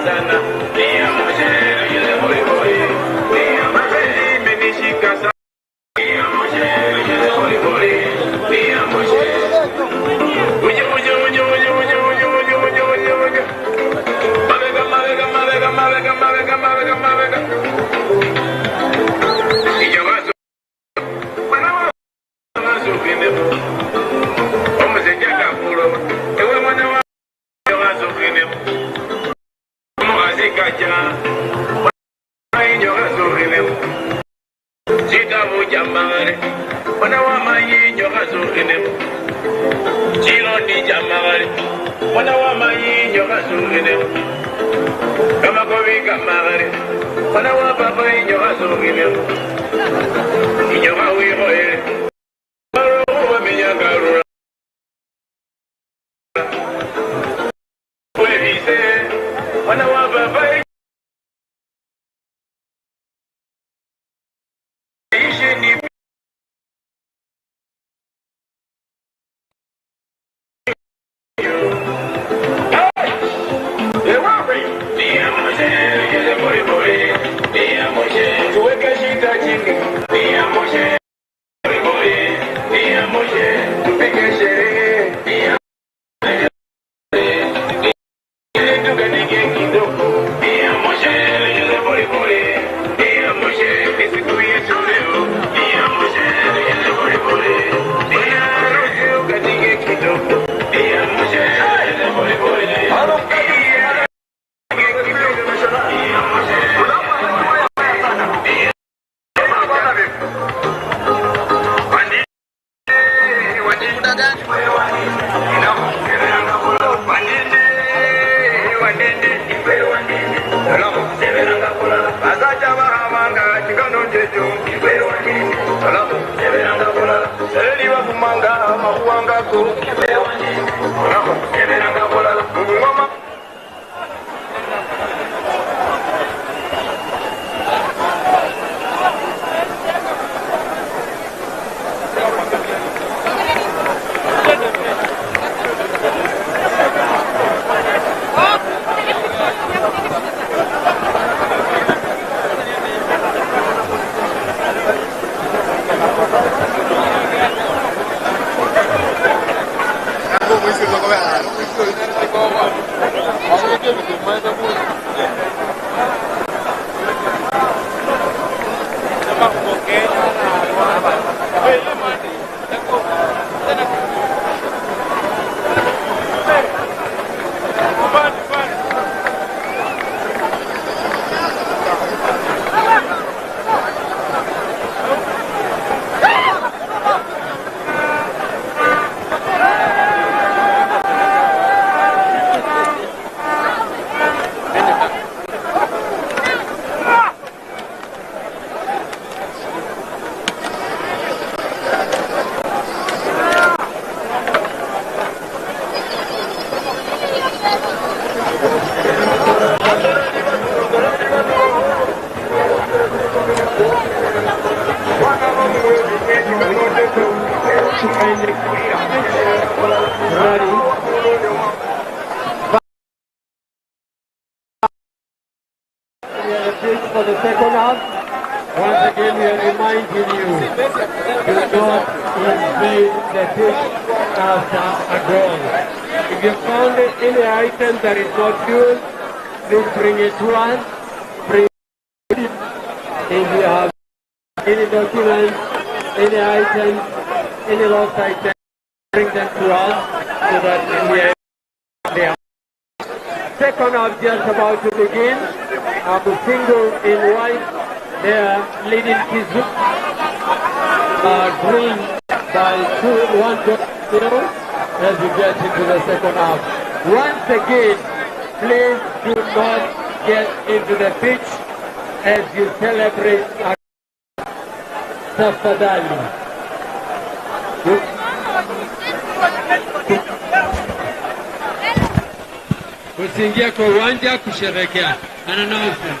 Sana For the second half, once again we are reminding you to not invade the pitch after a goal. If you found any item that is not used, please bring it to us. Bring it. If you have any documents, any items, any lost items, bring them to us so that we are there. Second half just about to begin. Abu Single in white, they are leading Kizu, green by 2-1 as we get into the second half. Once again, please do not get into the pitch as you celebrate Tafadhali. Usiingie kwa uwanja kusherehekea. An announcement.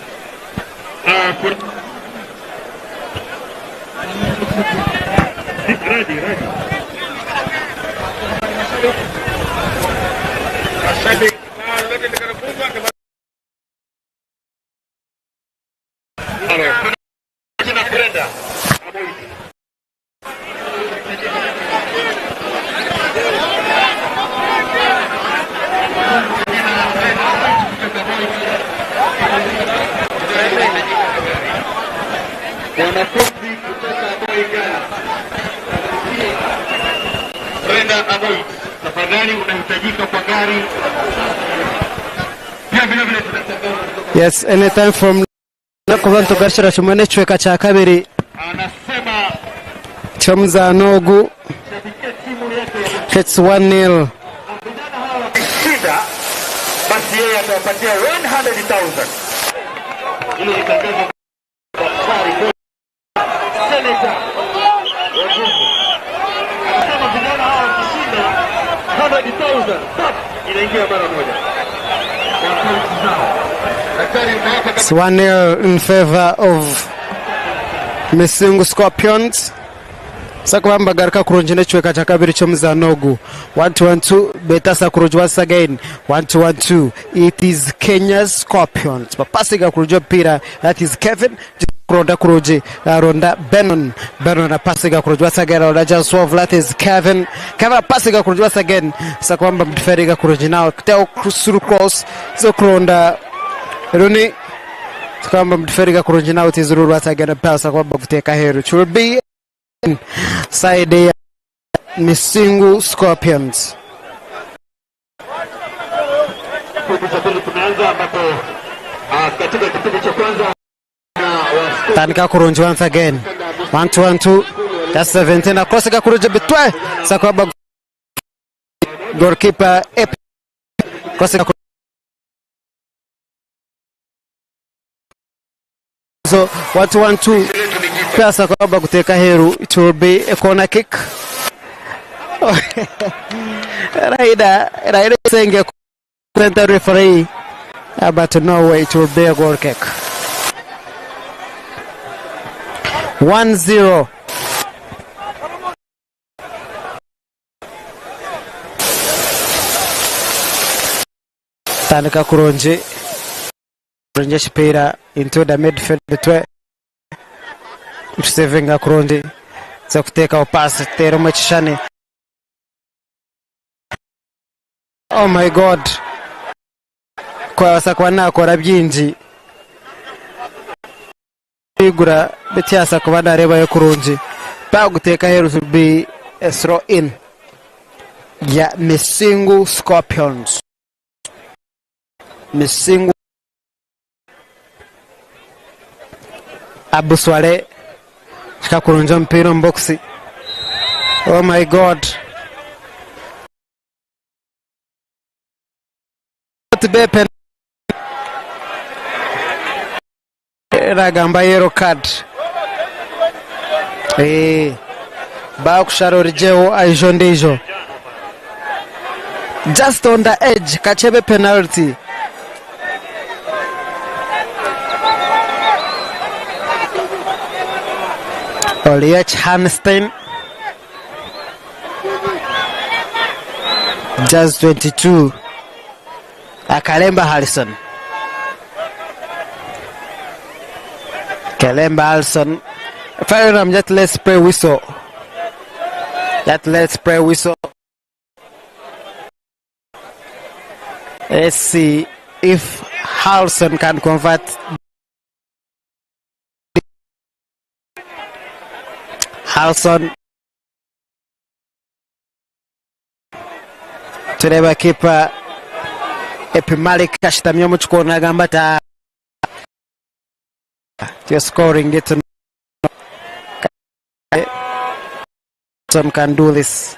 Ready. Wanafunzi kutoka Boyga. Brenda Aboy, tafadhali unahitajika kwa gari. Pia vile tunataka Yes, anytime from nakubantu gashira chumane chweka cha kabiri Chamza Nogu. It's 1-0. Basi yeye atawapatia 100,000. Ile itangazo kwa Senator Wajuku. Anasema vijana hao wakishinda 100,000 inaingia mara moja. It's 1-0 in favor of Misingu Scorpions. Sakwamba garka kurunjine chweka cha kabiri Chamza Nogu. 1-2 Betasa kuruj once again. 1-2. It is Kenya's Scorpions. Papasiga kurujwa pira. That is Kevin. Ronda kuruji. Ronda Benon. Benon apasiga kuruj once again. Ronda Jaswov. That is Kevin. Kevin apasiga kuruj once again. Sakwamba mdiferiga kuruji now. Teo suru cross. So Ronda Runi. Sakwamba mdiferiga kuruji now. It is Ruru once again. Sakwamba kuteka heru. It will be side ya Misingu Scorpions. Tanika kurunji once again. 1-2. That's 17. Across ka kurunji bitwe. Sakwaba goalkeeper cross ka so 1-2. Pesa kwamba kuteka heru. It will be a corner kick. Raida saying the referee, but no way, it will be a goal kick. 1-0. Tanika Kurunji Shipira into the midfield between Sevenga Kurunji za kuteka upasi tero mechishani. Oh my god, kwa sakwana kora byinji igura betyasa kubana reba yo Kurunji pa guteka heru to be a throw in ya Misingu Scorpions. Misingu Abuswale Kurunja mpira mboksi. Oh my god, bepen ragamba yellow card ba kusharo rejeo aijo ndijo just on the edge kachebe penalty. Oliech Hanstein just 22. Kalemba Harrison. Fairham, just let's play whistle. Let's play whistle. Let's see if Harrison can convert. Harrison tureba keeper Epimalik kashitamye mu kikono agamba ta you're scoring it. Some can do this.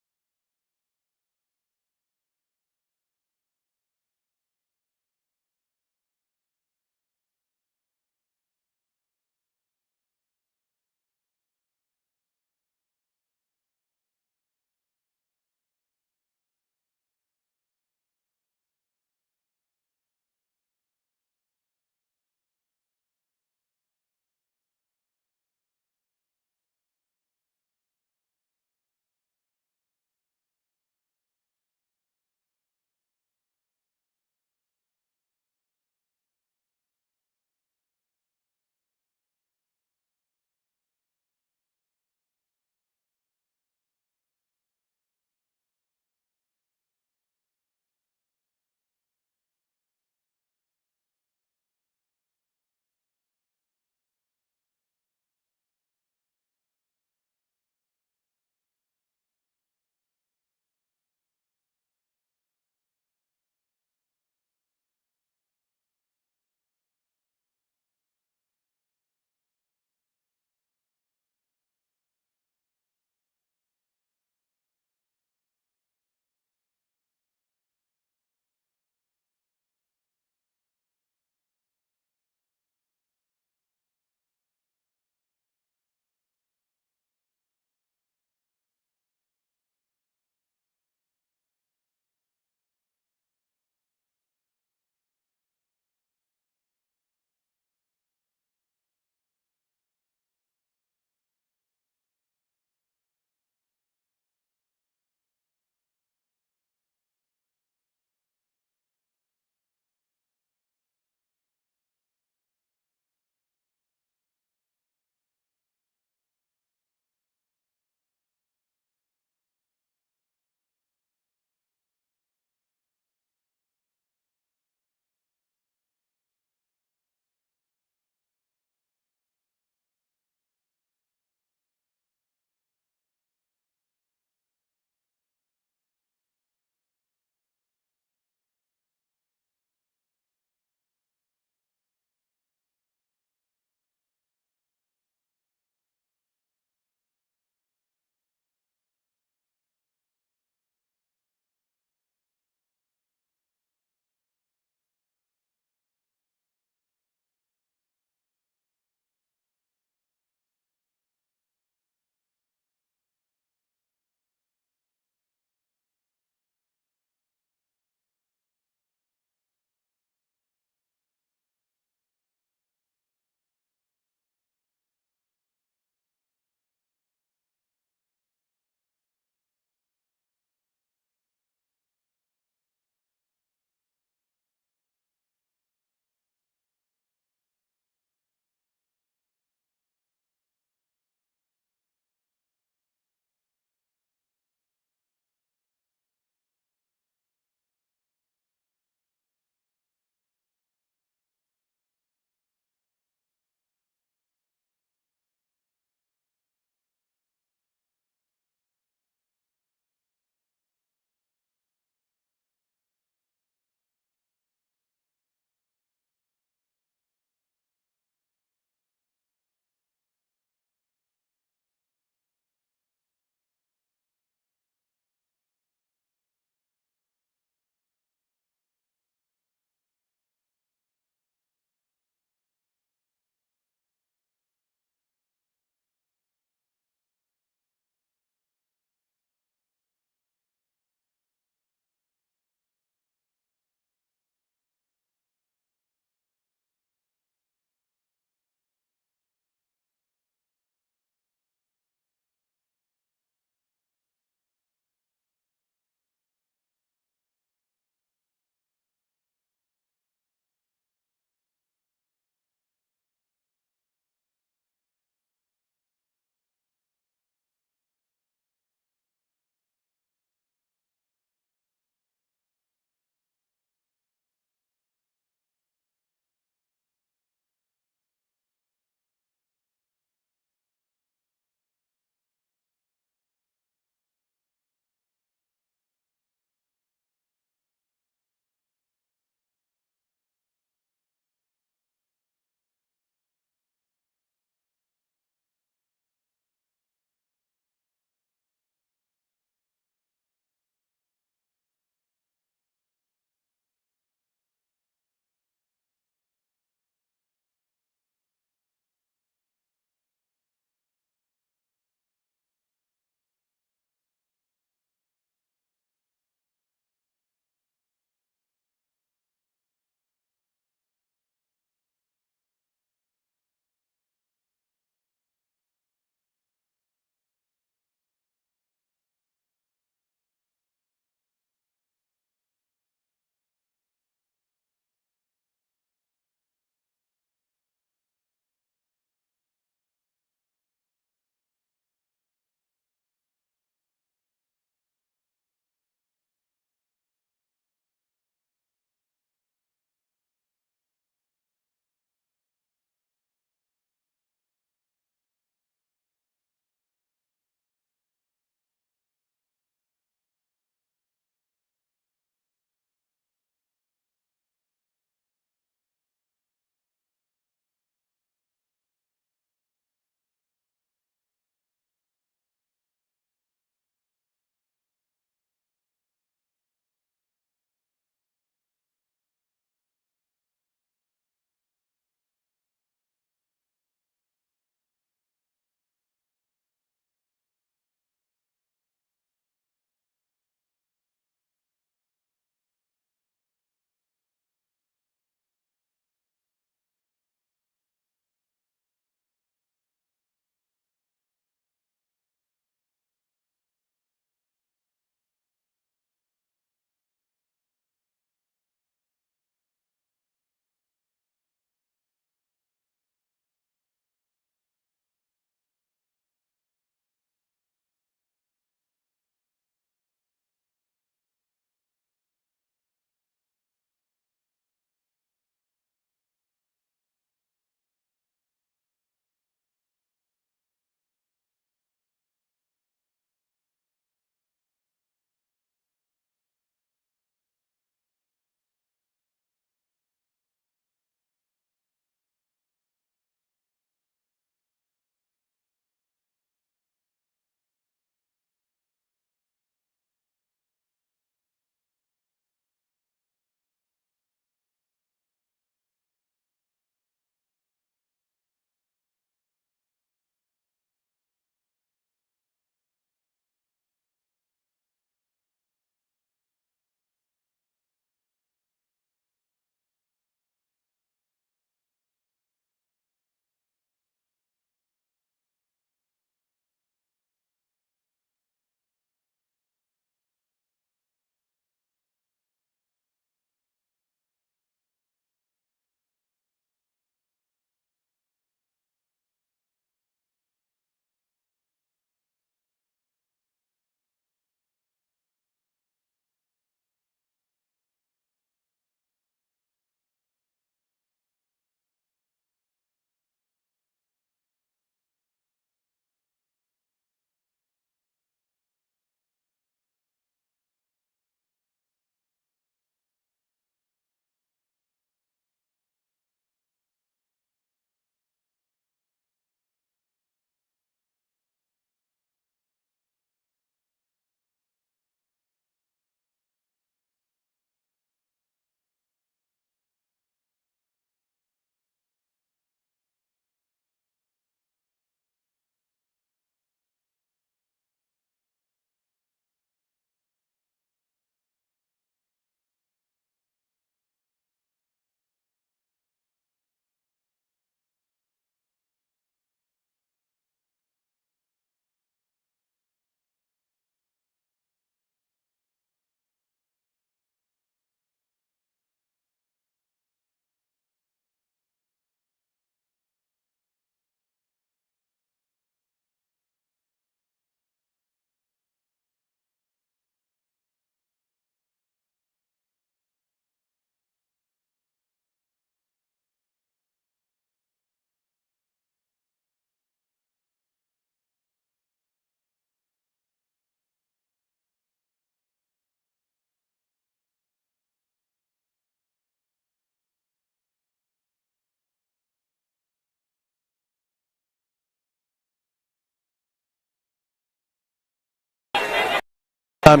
That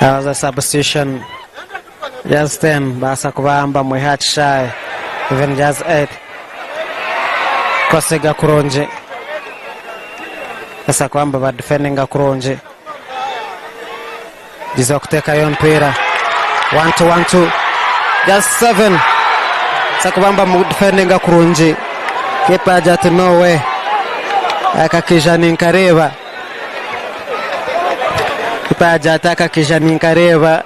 was a substitution. Just 10. Basa kubamba Mwihat shy. Even just 8. Kosega Kuronje. Basa kubamba ba defending Kuronje. Jiza kuteka hiyo mpira. 1-2. Just 7. Sakubamba mu defending Kuronje. Kepa jatu no way. Akakijani Nkareba. Kipaja ataka kisha Nkareba.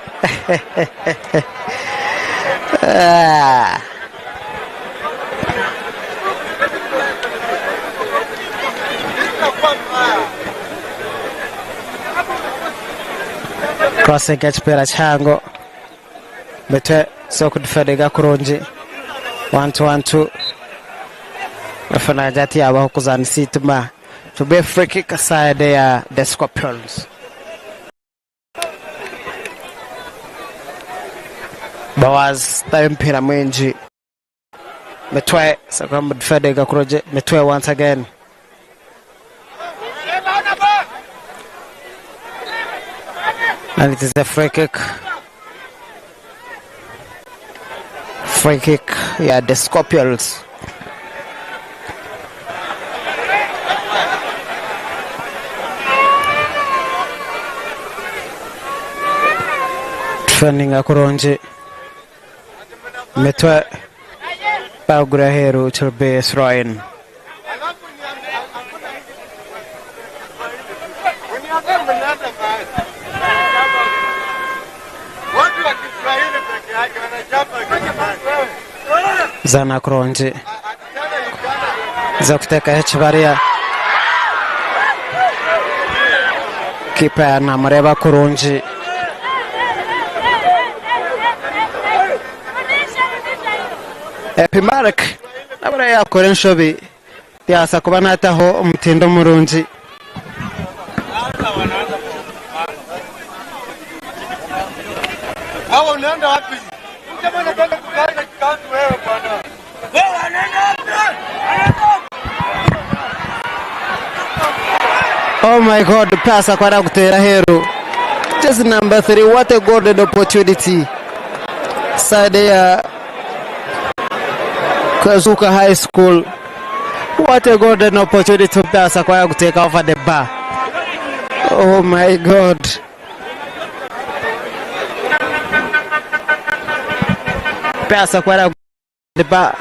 Crossing kachipera chango. Bete so kudifedega Kuronje. 1-2. Wafana jati aba hukuzani sitma. To be free kick aside ya the Scorpions. Bawaz mpira mwingi. Metwe sakamba defending Kuronje. Metwe once again. And it is a free kick. Free kick, yeah, the Scorpions. Defending Kuronje. Metwe Baguraheru to be Ryan. Zana Kuronje. Zakuteka Echevarria. Kipa na Mareba Kuronje. Epimark nabura yakora inshobi yasa kuba nataho umutindo murunji. Hawa unaenda wapi? Unataka kwenda kukaanga kikanzu wewe bwana. Wewe unaenda wapi? Oh my God, pasa kwa kutera hero. Just number 3, what a golden opportunity. Side ya Kazuka High School. What a golden opportunity to pasa kwa take over the bar. Oh my God. Pasa kwa the bar.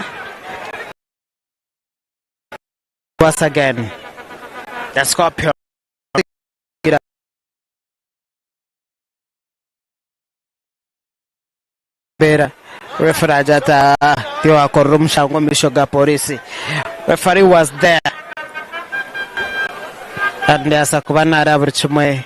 Once again. The Scorpion. Bera. Referee jata tiwa korumsha ngomisho ga polisi. Referee was there. And asa kubana arabur chumwe.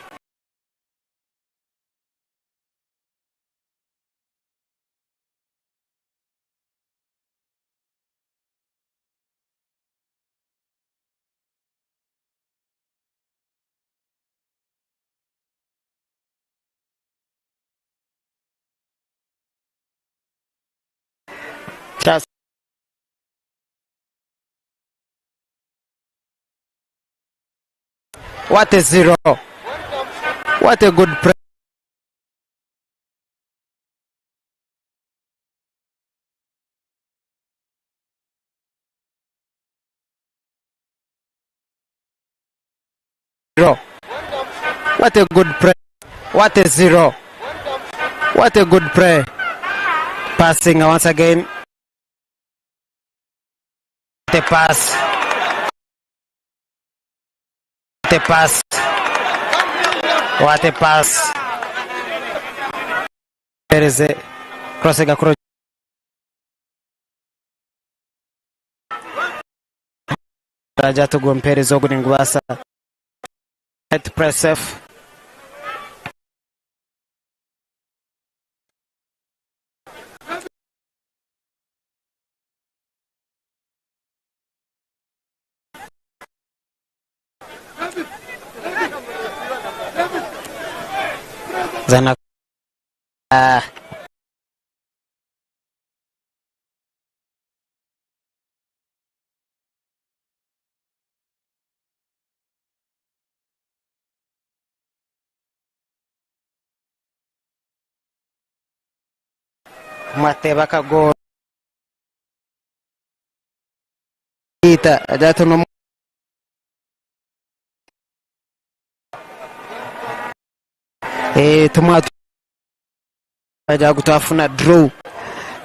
Just what a 0. What a good play. What a good play. What a 0. What a good play. Passing once again. The pass. The pass. What a pass. There is a crossing across. Rajatu Gomperi Zoguning Wasa. At press F. Zana Mateba kago ita ajatu no tomato aja kutafuna draw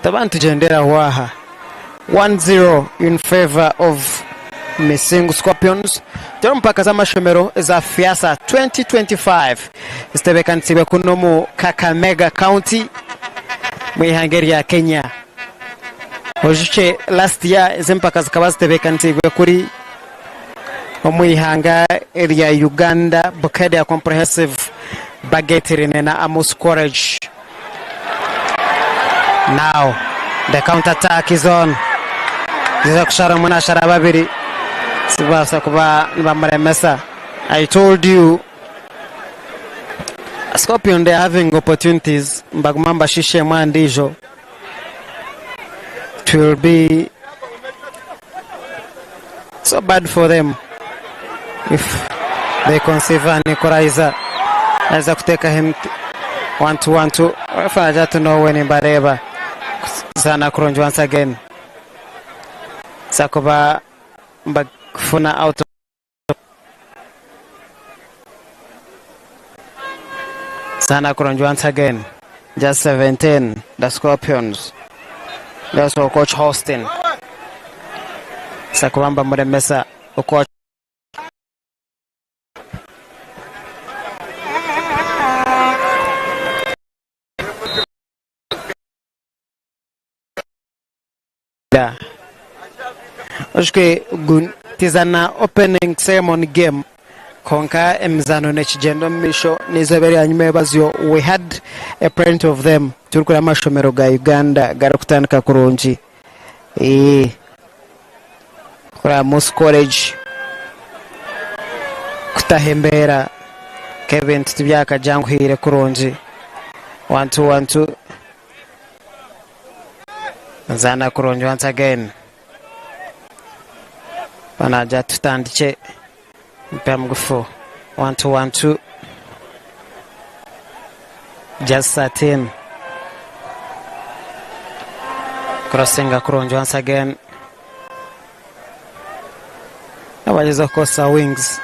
taban tujendera waha 1-0 in favor of Misengo Scorpions. Tero mpaka za mashomero za Fiasa 2025 stebekansibe kunomu Kakamega County mwihangeri ya Kenya. Ojuche last year zempaka zikaba stebekansibe kuri omwihanga area Uganda Bukedea Comprehensive Bagetirine na Amos Courage. Now the counter attack is on. Kushara mwana shara babiri sibasa kuba nibamuremesa. I told you Scorpion, they are having opportunities. Mbagumamba shishe mwandijo. It will be so bad for them if they conceive an equalizer. As I take him 1-2. If I just know when in Bareba Sana Kronj once again. Sakoba Mbagfuna out. Sana Kronj once again. Just 17. The Scorpions. That's for Coach Holston. Sakubamba Muremesa. Coach. Oshke gun tizana opening ceremony game konka emzano nechigendo misho nizoberi anyume bazyo. We had a print of them turukura mashomero ga Uganda garukutandika kurunji kura Amos College kutahembera Kevin tubyaka jangu hire kurunji 1-2 Zana kurunji once again. Panaja tutandiche mpamgufu 1-2 just 13 crossing akronjo once again. Abajeza kosa wings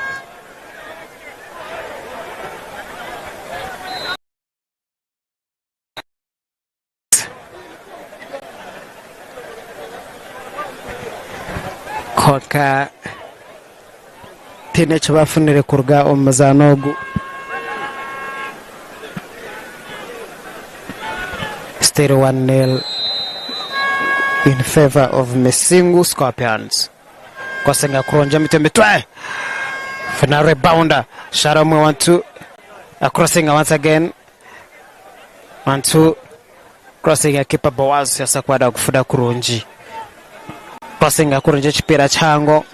koka tine chabafunire kurga omazanogu still 1-0 in favor of Misengo Scorpions. Kosenga kuronja mitembe final rebounder Sharamwe 1-2 crossing once again 1-2 crossing ya keeper Boaz yasa kwada kufuda kurunji Kosenga kurunja chipira chango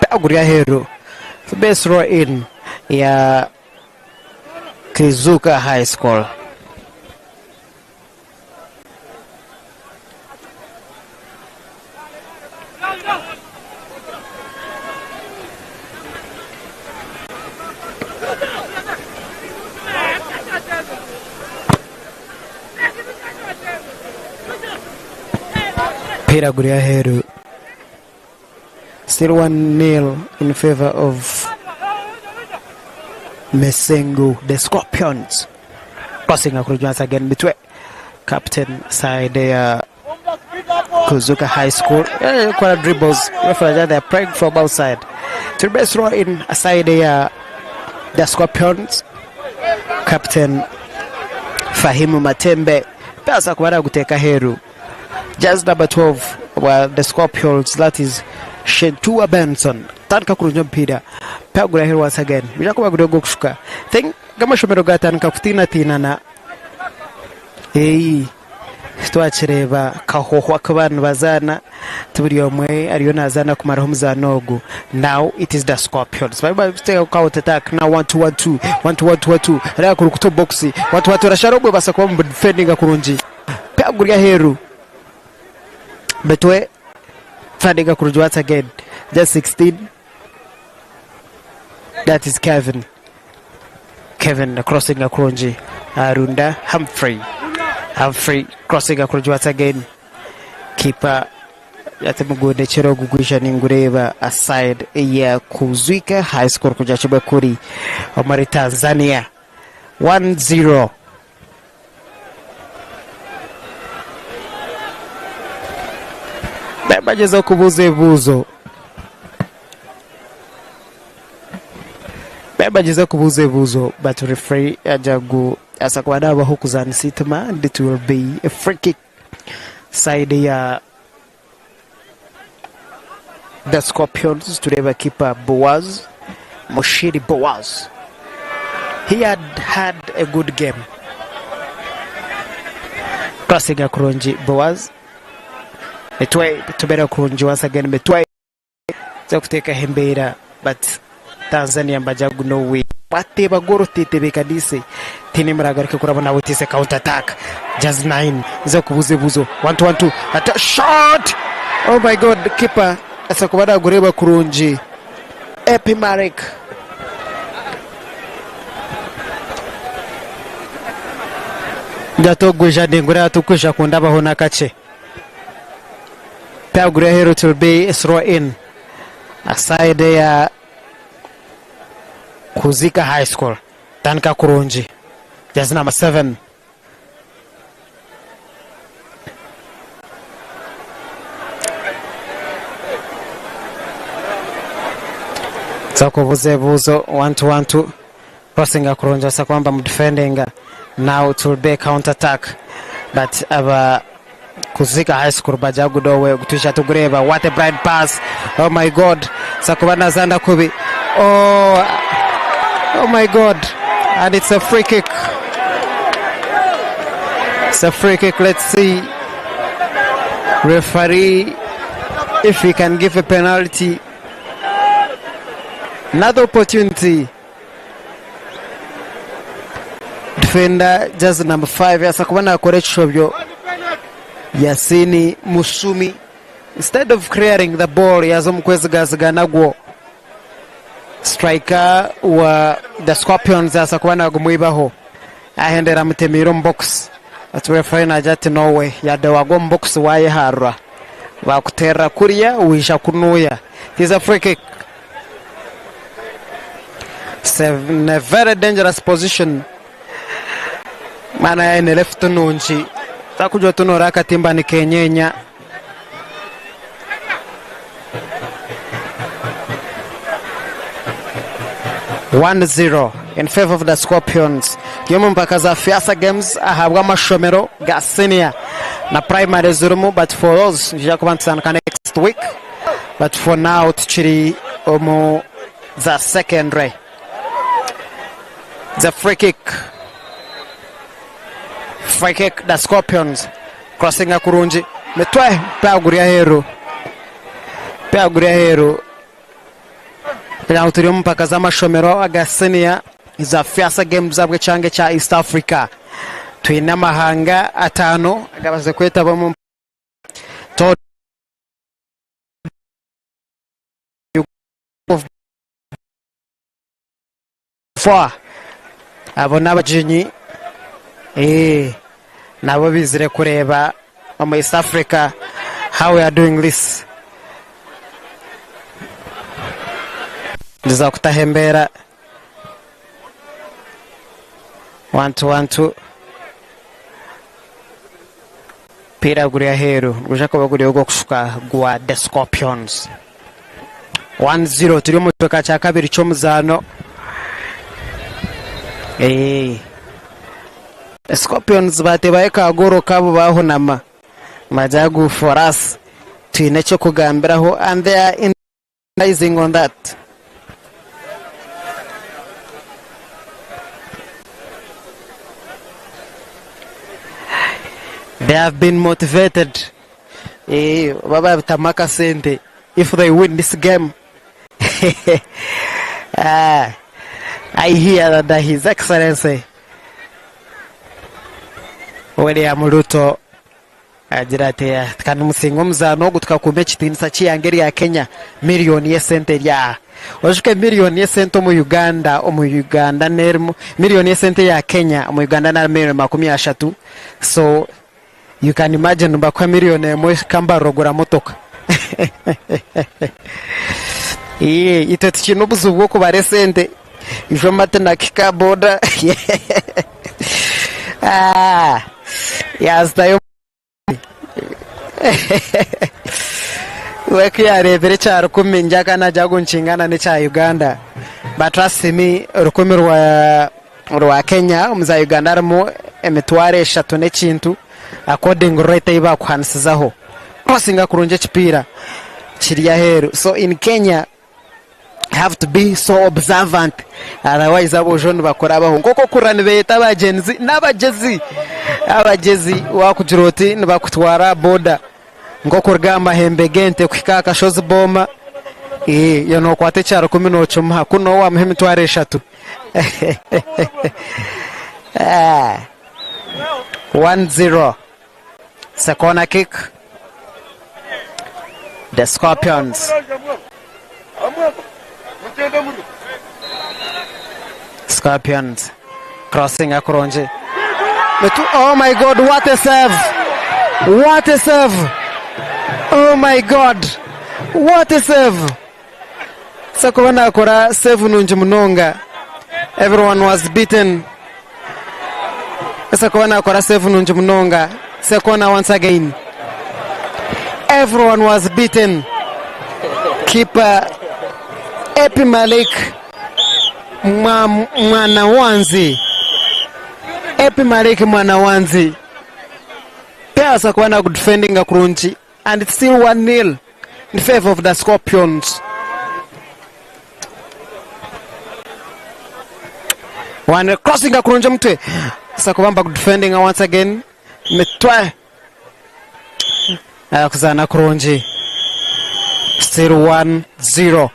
Aguria hero best row in ya Kizuka High School. Pira Aguria hero still 1-0 in favor of Misengo, the Scorpions. Passing across again between captain side there, Kizuka High School. Quite dribbles. They're praying from outside. To the best row in aside there, the Scorpions. Captain Fahimu Matembe. Pasa kwara kuteka heru. Just number 12, well, the Scorpions, that is Shentua Benson. Tanka kurunja mpira. Pagura here once again. Bijakuba gudogo kushuka. Think kama shomero gata nka kutina tina na twakireba kahohwa k'abantu bazana tuburi omwe ariyo nazana kumaraho umuzano ogu. Now it is the Scorpions bari take counter attack now 1-2-1-2 ara ku rukuto box 1-2 rasharobwe basa kuba mu defending akurunji pagurya heru betwe fadinga kurunji once again just 16. That is Kevin crossing akurunji Arunda Humphrey crossing akurunji once again. Keeper yatemugode chero gugwisha ningureba aside ya kuzwika high score kuja chibwe kuri Omari Tanzania 1-0. Bageza kubuze buzo but referee ajagu asakwana bahuku zani sitma and it will be a free kick side ya the Scorpions to the keeper Boaz Moshiri Boaz. He had a good game. Crossing akurunji Boaz Metway to better kurunji once again Metway to take a hembera but Tanzania bajagu no way. Pate bagoro tete bekadise tini mragarike kurabona witise counter attack just 9 zo kubuze buzo 1-2 attack shot. Oh my god, the keeper asakubada gureba kurunji Epimarik Datogwisha dingura tukwisha kundaba hona kache Pagure hero to be throw in aside ya Kuzika High School Tanka Kurunji just number 7. Sako buzo 1-2 crossing akurunja sakwamba mdefending now it will be counter attack but aba Kuzika High School bajagu dowe gutisha tugureba what a bright pass. Oh my god sakubana zanda kubi oh my god, and it's a free kick. Let's see referee if he can give a penalty. Another opportunity. Defender just number 5 yasakubana correct shobyo Yasini Musumi instead of clearing the ball yazomkwezgaziga nagwo striker wa the Scorpions asakubana gumuibaho ahendera mutemiro box atwe final jati Norway yade wago box waye harra bakutera kuriya uhisha kunuya. It is a free kick. It's a very dangerous position mana ine left nunchi takujwa tunora katimba ni kenyenya 1-0 in favor of the Scorpions. Yomu mpaka za Fiasa Games ahabwa mashomero ga senior na primary zurumu, but for those jakubantsana next week, but for now tuchiri omu za secondary. The free kick, the Scorpions crossing akurunji metwae paguria hero penalty mpaka za mashomero agasenia za Fiasa Games zabwe change cha East Africa twina mahanga atano agabaze kweta bomu for abona abajinyi nabo bizire kureba mu East Africa how we are doing this. Ndiza kutahembera 1-2 pira guria hero gushaka baguriye go kushuka gwa the Scorpions 1-0 turi mu toka cha kabiri cyo muzano. Scorpions batebaye kagoro kabo bahonama majagu for us twine cyo kugambiraho, and they are indicing on that. They have been motivated. Baba Tamaka Sente, if they win this game. I hear that His Excellency William Ruto agira ati kandi musingo muzano gutuka ku mechi tinisa cyangeri ya Kenya miliyoni y'esente ya wajuke miliyoni y'esente mu Uganda nermo miliyoni y'esente ya Kenya mu Uganda na miliyoni 30. So you can imagine bakwa miliyoni mu kamba rogura motoka. Ito tikino buzugo ku baresente ijo mate na kikaboda. Yastayo weki yarebere cha rukumi njaka na jago nchingana ni cha Uganda, but trust me rukumi rwa Kenya umza Uganda ramo emitware 3 n'ekintu according rate iba kwansizaho crossing kurunje chipira chiriya heru. So in Kenya have to be so observant, otherwise abo jone bakora abaho ngoko kurani beta abagenzi n'abagezi wakujiroti nibakutwara boda ngoko rugamba hembe gente kwikaka shozi boma yono kwate cyaro 19 kuno wa muhimi tware 3. 1-0 second kick. The Scorpions crossing Akuronje. Oh my God, what a save! What a save! Oh my God, what a save! Sakwana akora save nunji munonga. Everyone was beaten. Sakwana akora save nunji munonga. Sakwana once again. Everyone was beaten. Keeper Epi Malik Mwanawanzi. Epi Malik Mwanawanzi. Pia Sakwana defending Akurunji, and it's still 1-0 in favor of the Scorpions. One crossing Akurunji mtwe. Sakwana defending once again. Metwa Akuzana Akurunji. Still 1-0.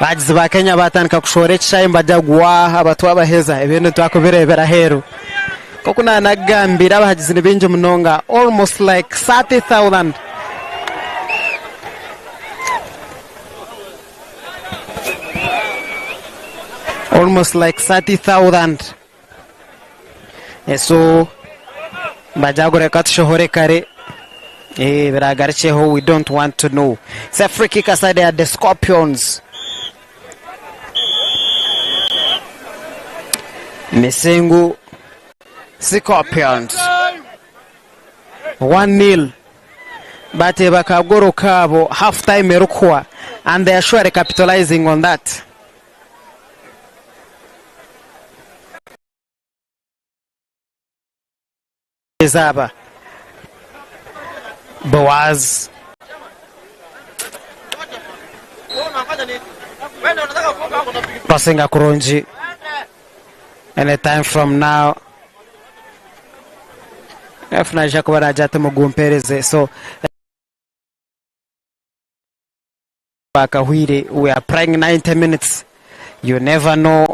Bagize ba Kenya batanka kushore cyimba jagwa abatwa baheza ibintu twakubirebera heru koko nanagambira abagize nibinje munonga almost like 30,000. Almost like 30,000. So bajagore katshohore kare we don't want to know. It's a free kick aside at the Scorpions. Mesengu Scorpions 1-0. Bate bakagoro kabo half time erukwa, and they are sure capitalizing on that. Zaba Boaz passing Akurunji. Anytime from now, so we are praying 90 minutes. You never know.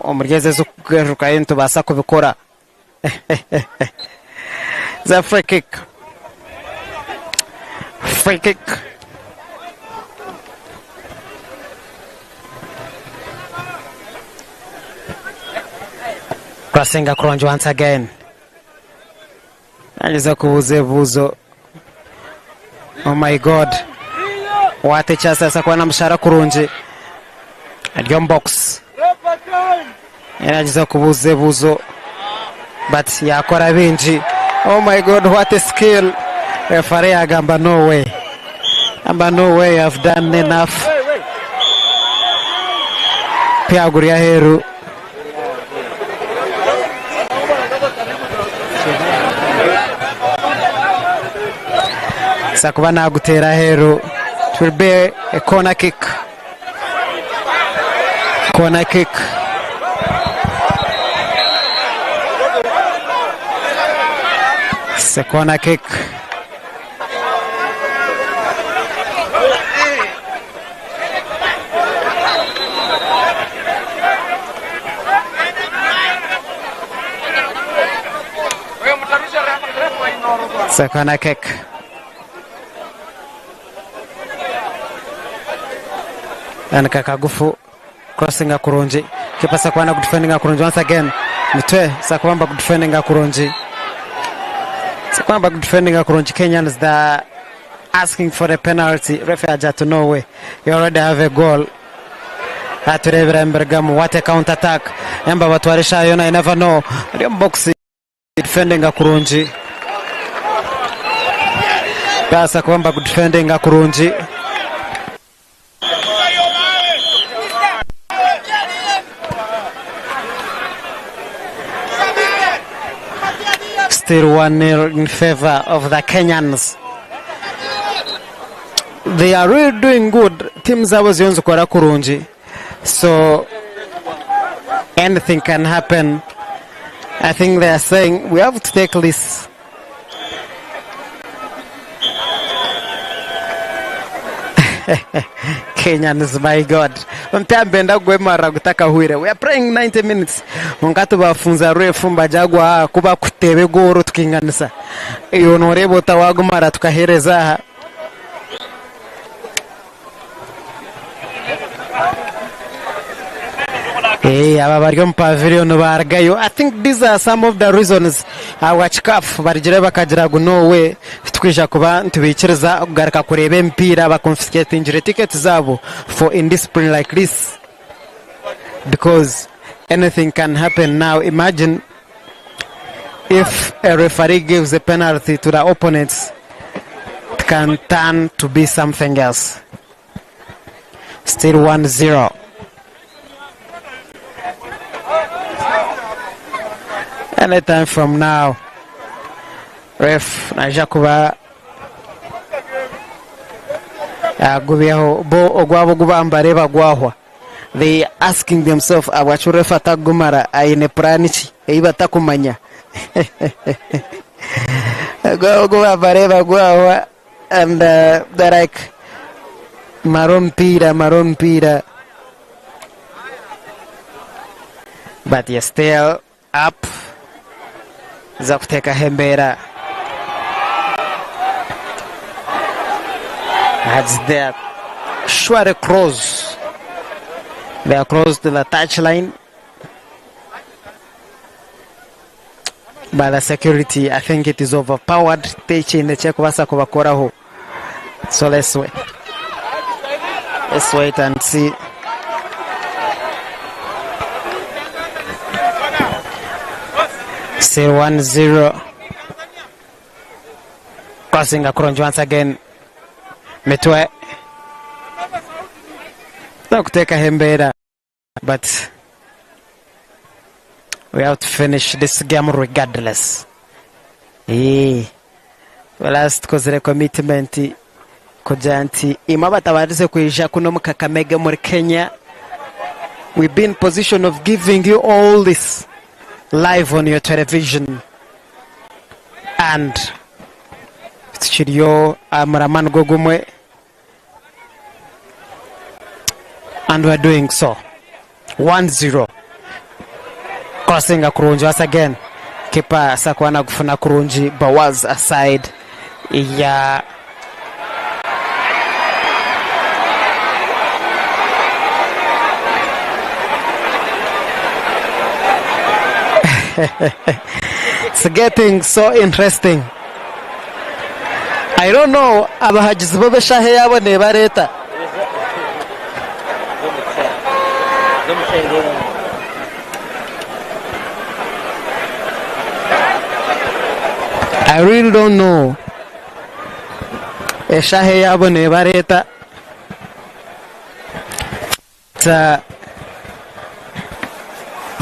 The free kick. Free kick. Crossing Akurunji once again. Buzo. Oh my God. What a chance Sakwana Mshara Kurunji. At your box. Buzo. But Yakora Vinci. Oh my God, what a skill. Referee Agamba, no way. Amba, no way, I've done enough. Pia Guria Heru. Sakwana Gutera Heru. It will be a corner kick. Corner kick. It's a corner kick. Second kick. And Kakagufu crossing Akurunji. Keeper Sakwana good defending Akurunji once again. Mitwe Sakwamba good defending Akurunji. Sakwamba good defending Akurunji. Kenyans that asking for a penalty. Referee to Norway. You already have a goal. Aturevera Mbergamu. What a counter attack. Emba Watuarisha Yona, I never know. Boxing defending Akurunji. Sakwamba good defending Akurunji. Still 1-0 in favor of the Kenyans. They are really doing good. Teams are zionzo kwa Kurunji. So anything can happen. I think they are saying we have to take this. Kenyans, my God. We are praying 90 minutes. Mungatu bafunza refu mbajagwa kuba kutebe goro tukinganisa. Iyo norebo tawagumara tukahereza. Hey, ababaryo mpavilion bargayo. I think these are some of the reasons watch CAF barijire bakagira go no way tukija kuba ntubikiriza kugaruka kureba empira ba confiscate injury tickets zabo for indiscipline like this, because anything can happen now. Imagine if a referee gives a penalty to the opponents, it can turn to be something else. Still 1-0. Anytime from now, ref na Jakuba gubiaho bo ogwabo gubambare bagwahwa. They asking themselves abachu ref atagumara aine pranichi eibata kumanya. Gubambare bagwahwa, and they're like maron pira. But you're still up. Zakuteka Hembera. That's that. Shware cross. They are close to the touchline. By the security, I think it is overpowered. Techi in the check wasa kubakoraho. So let's wait. Let's wait and see. Say 1-0. Crossing Akurunji once again. Mitwe. No kuteka Hembera, but we have to finish this game regardless. Last kozere commitment kujanti imabata barize kuija kuno mu Kakamega muri Kenya. We've been in position of giving you all this live on your television, and studio Amraman Gogumwe, and we're doing so. 1-0. Crossing Akurunji once again. Keeper Sakwana kufuna Kurunji Bawaz aside. Yeah. It's getting so interesting. I don't know abahagizi bo beshahe yabo ne bareta. I really don't know. Eshahe yabo ne bareta.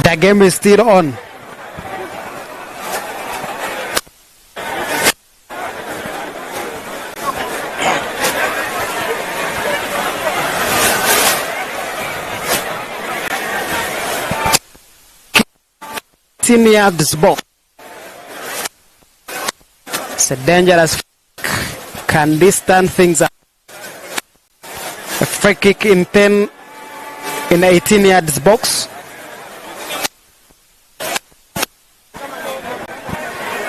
The game is still on. Near this box. It's a dangerous can this turn things up? A free kick in 18 yards box.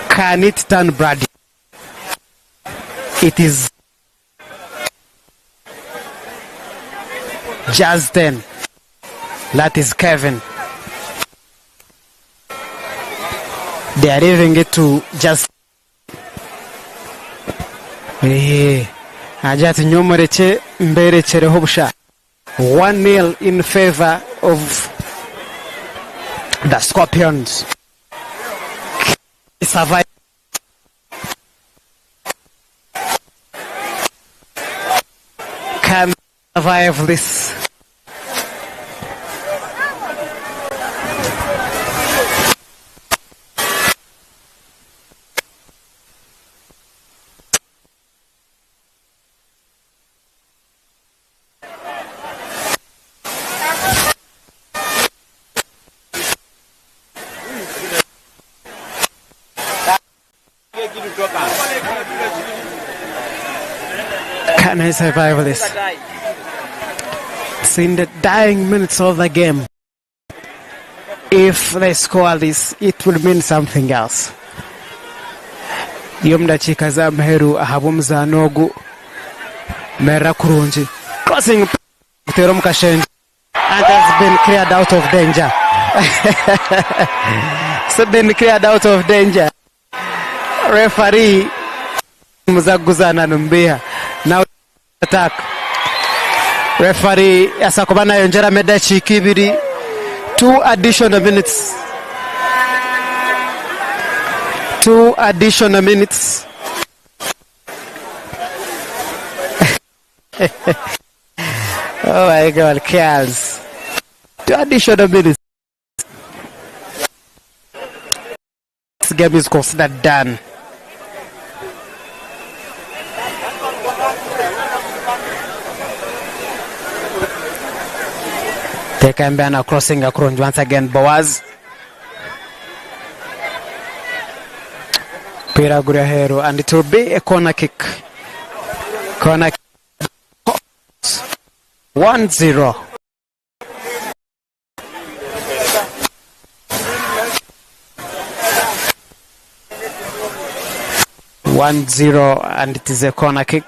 Can it turn Brady? It is Justin. That is Kevin. They are leaving it to just. Ajat nyomoreche mbere chereho busha. 1-0 in favor of the Scorpions. Survive. Can survive this. Can I survive this? It's in the dying minutes of the game. If they score this, it will mean something else. Yomda chikaza mheru ahabumza nogu mera kurunji crossing Terom Kashenji and has been cleared out of danger. So been cleared out of danger. Referee Muzaguzana Numbia now attack. Referee Asakobana Yonjera Medachi Kibiri 2 additional minutes. 2 additional minutes. Oh my God, chaos. 2 additional minutes. This game is considered done. Tekambana crossing across once again. Boaz. Pira Gurahero, and it will be a corner kick. Corner kick. 1-0. And it is a corner kick.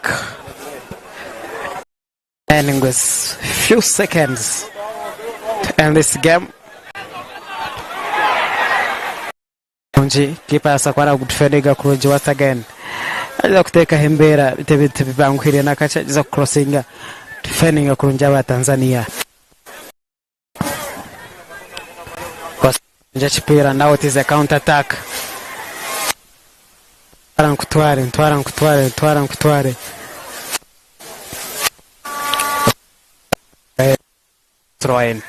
Ending with few seconds to end this game. Keeper Sakwara Gutfedega Kruji once again. I look take a Hembera, Tebibankwiri Nakacha is a crossing, defending a Kurunjava Tanzania. Jachipira, now it is a counter attack. Twaran Kutware. Throw in.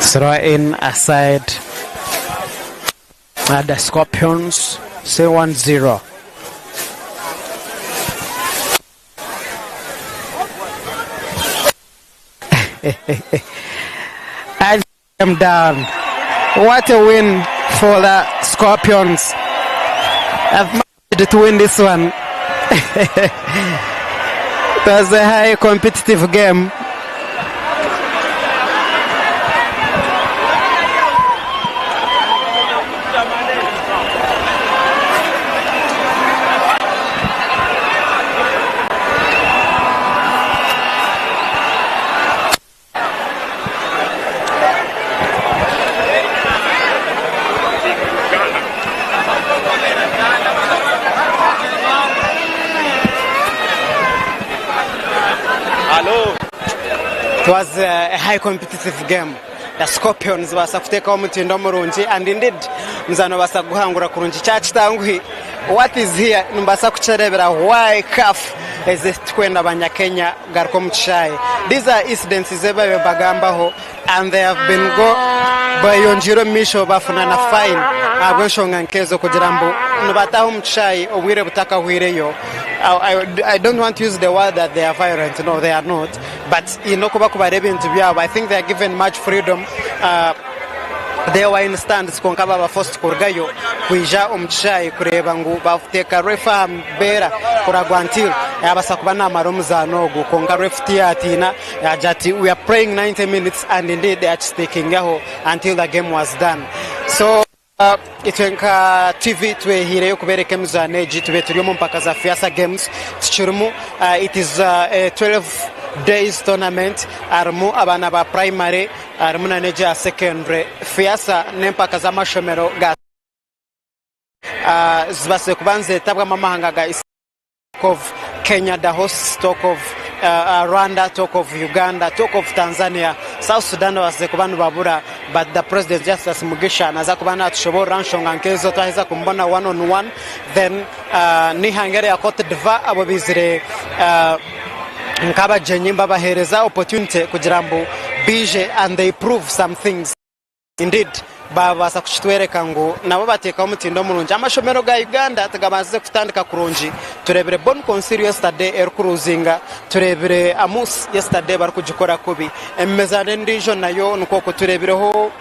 Throw in aside at the Scorpions. Say 1-0. I am down. What a win for the Scorpions. I've managed to win this one. It was a high competitive game. It was a high competitive game. The Scorpions basa kuteka omutindo murungi, and indeed mzano basa guhangura kurungi cyachitangwi. What is here mbasa kucherebera why CAF is it kwenda abanyakenya garko muchai. These are incidents ebabe bagambaho, and they have been go by Yonjiro Misho bafuna na fine agweshonga nkezo kugirambo nubataho muchai obwire butaka hwireyo. I don't want to use the word that they are violent. No, they are not. But I think they are given much freedom. They were in stands konkaba first kurgayo kuija umchai kurebangu bafuteka refa mbera kuragwantil yabasa kuba namara omuzano gukonga refti atina yajati we are playing 90 minutes and indeed they are sticking yaho until the game was done. So itwenka TV twehireyo kubereka emizano egi tube turi mu mpaka za Fiasa Games tukirumu. It is a 12 days tournament. Armu abana ba primary armu na neja secondary Fiasa nempaka za mashomero ga zibase kubanze tabwa mamahanga ga of Kenya, the host, talk of Rwanda, talk of Uganda, talk of Tanzania. South Sudan was the Kubanu Babura, but the president Justice Mugisha Nazakubana Shobo Ranshong and Kezo Taisa Kumbana 1-on-1. Then ni Hungary Cote d'Ivoire Abobizre Nkaba Jenyimba Bahereza opportunity Kujirambo Bije, and they prove some things. Indeed. Babasa kuchitwereka ngo nabo bateka umutindo mulungi amashomero ga Uganda tagabaze kutandika kurungi turebere Bon Concilio yesterday erkuruzinga turebere Amus yesterday bari kugikora kubi emezane ndijo nayo nuko turebereho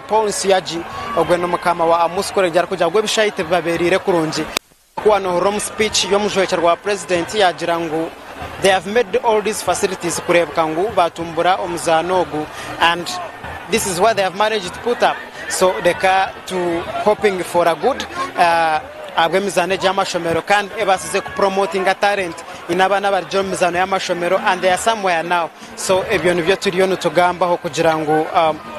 Ponce yaji ogweno mukama wa Amus kore jar kujya gwe bishayite baberire kurungi kwa no home speech yo mujocha rwa president yagira ngo they have made all these facilities kurebka ngo batumbura omuzanogu, and this is what they have managed to put up. So they are to hoping for a good abemizane y'amashomero kandi ebasize ku promoting a talent inabana barjo mizano y'amashomero, and they are somewhere now. So ebyo nibyo turiyo nutugambaho kugira ngo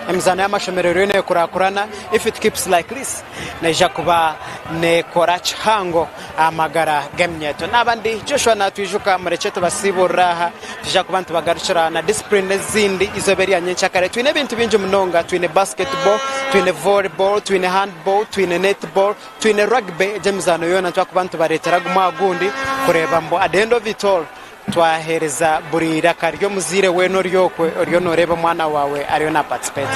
emizano y'amashomero rene kurakurana. If it keeps like this neja kuba ne korach hango amagara gemnyeto nabandi Joshua natwijuka murecheto basiburaha tija kubantu bagarukira na discipline zindi izoberi yanyencha kare twine bintu binje munonga twine basketball twine volleyball twine handball twine netball twine rugby jemizano yona twakubantu baretera gumagundi kureba mbo at the end of it all twahereza burira karyo muzire weno ryokwe oryo noreba mwana wawe ariyo na participate.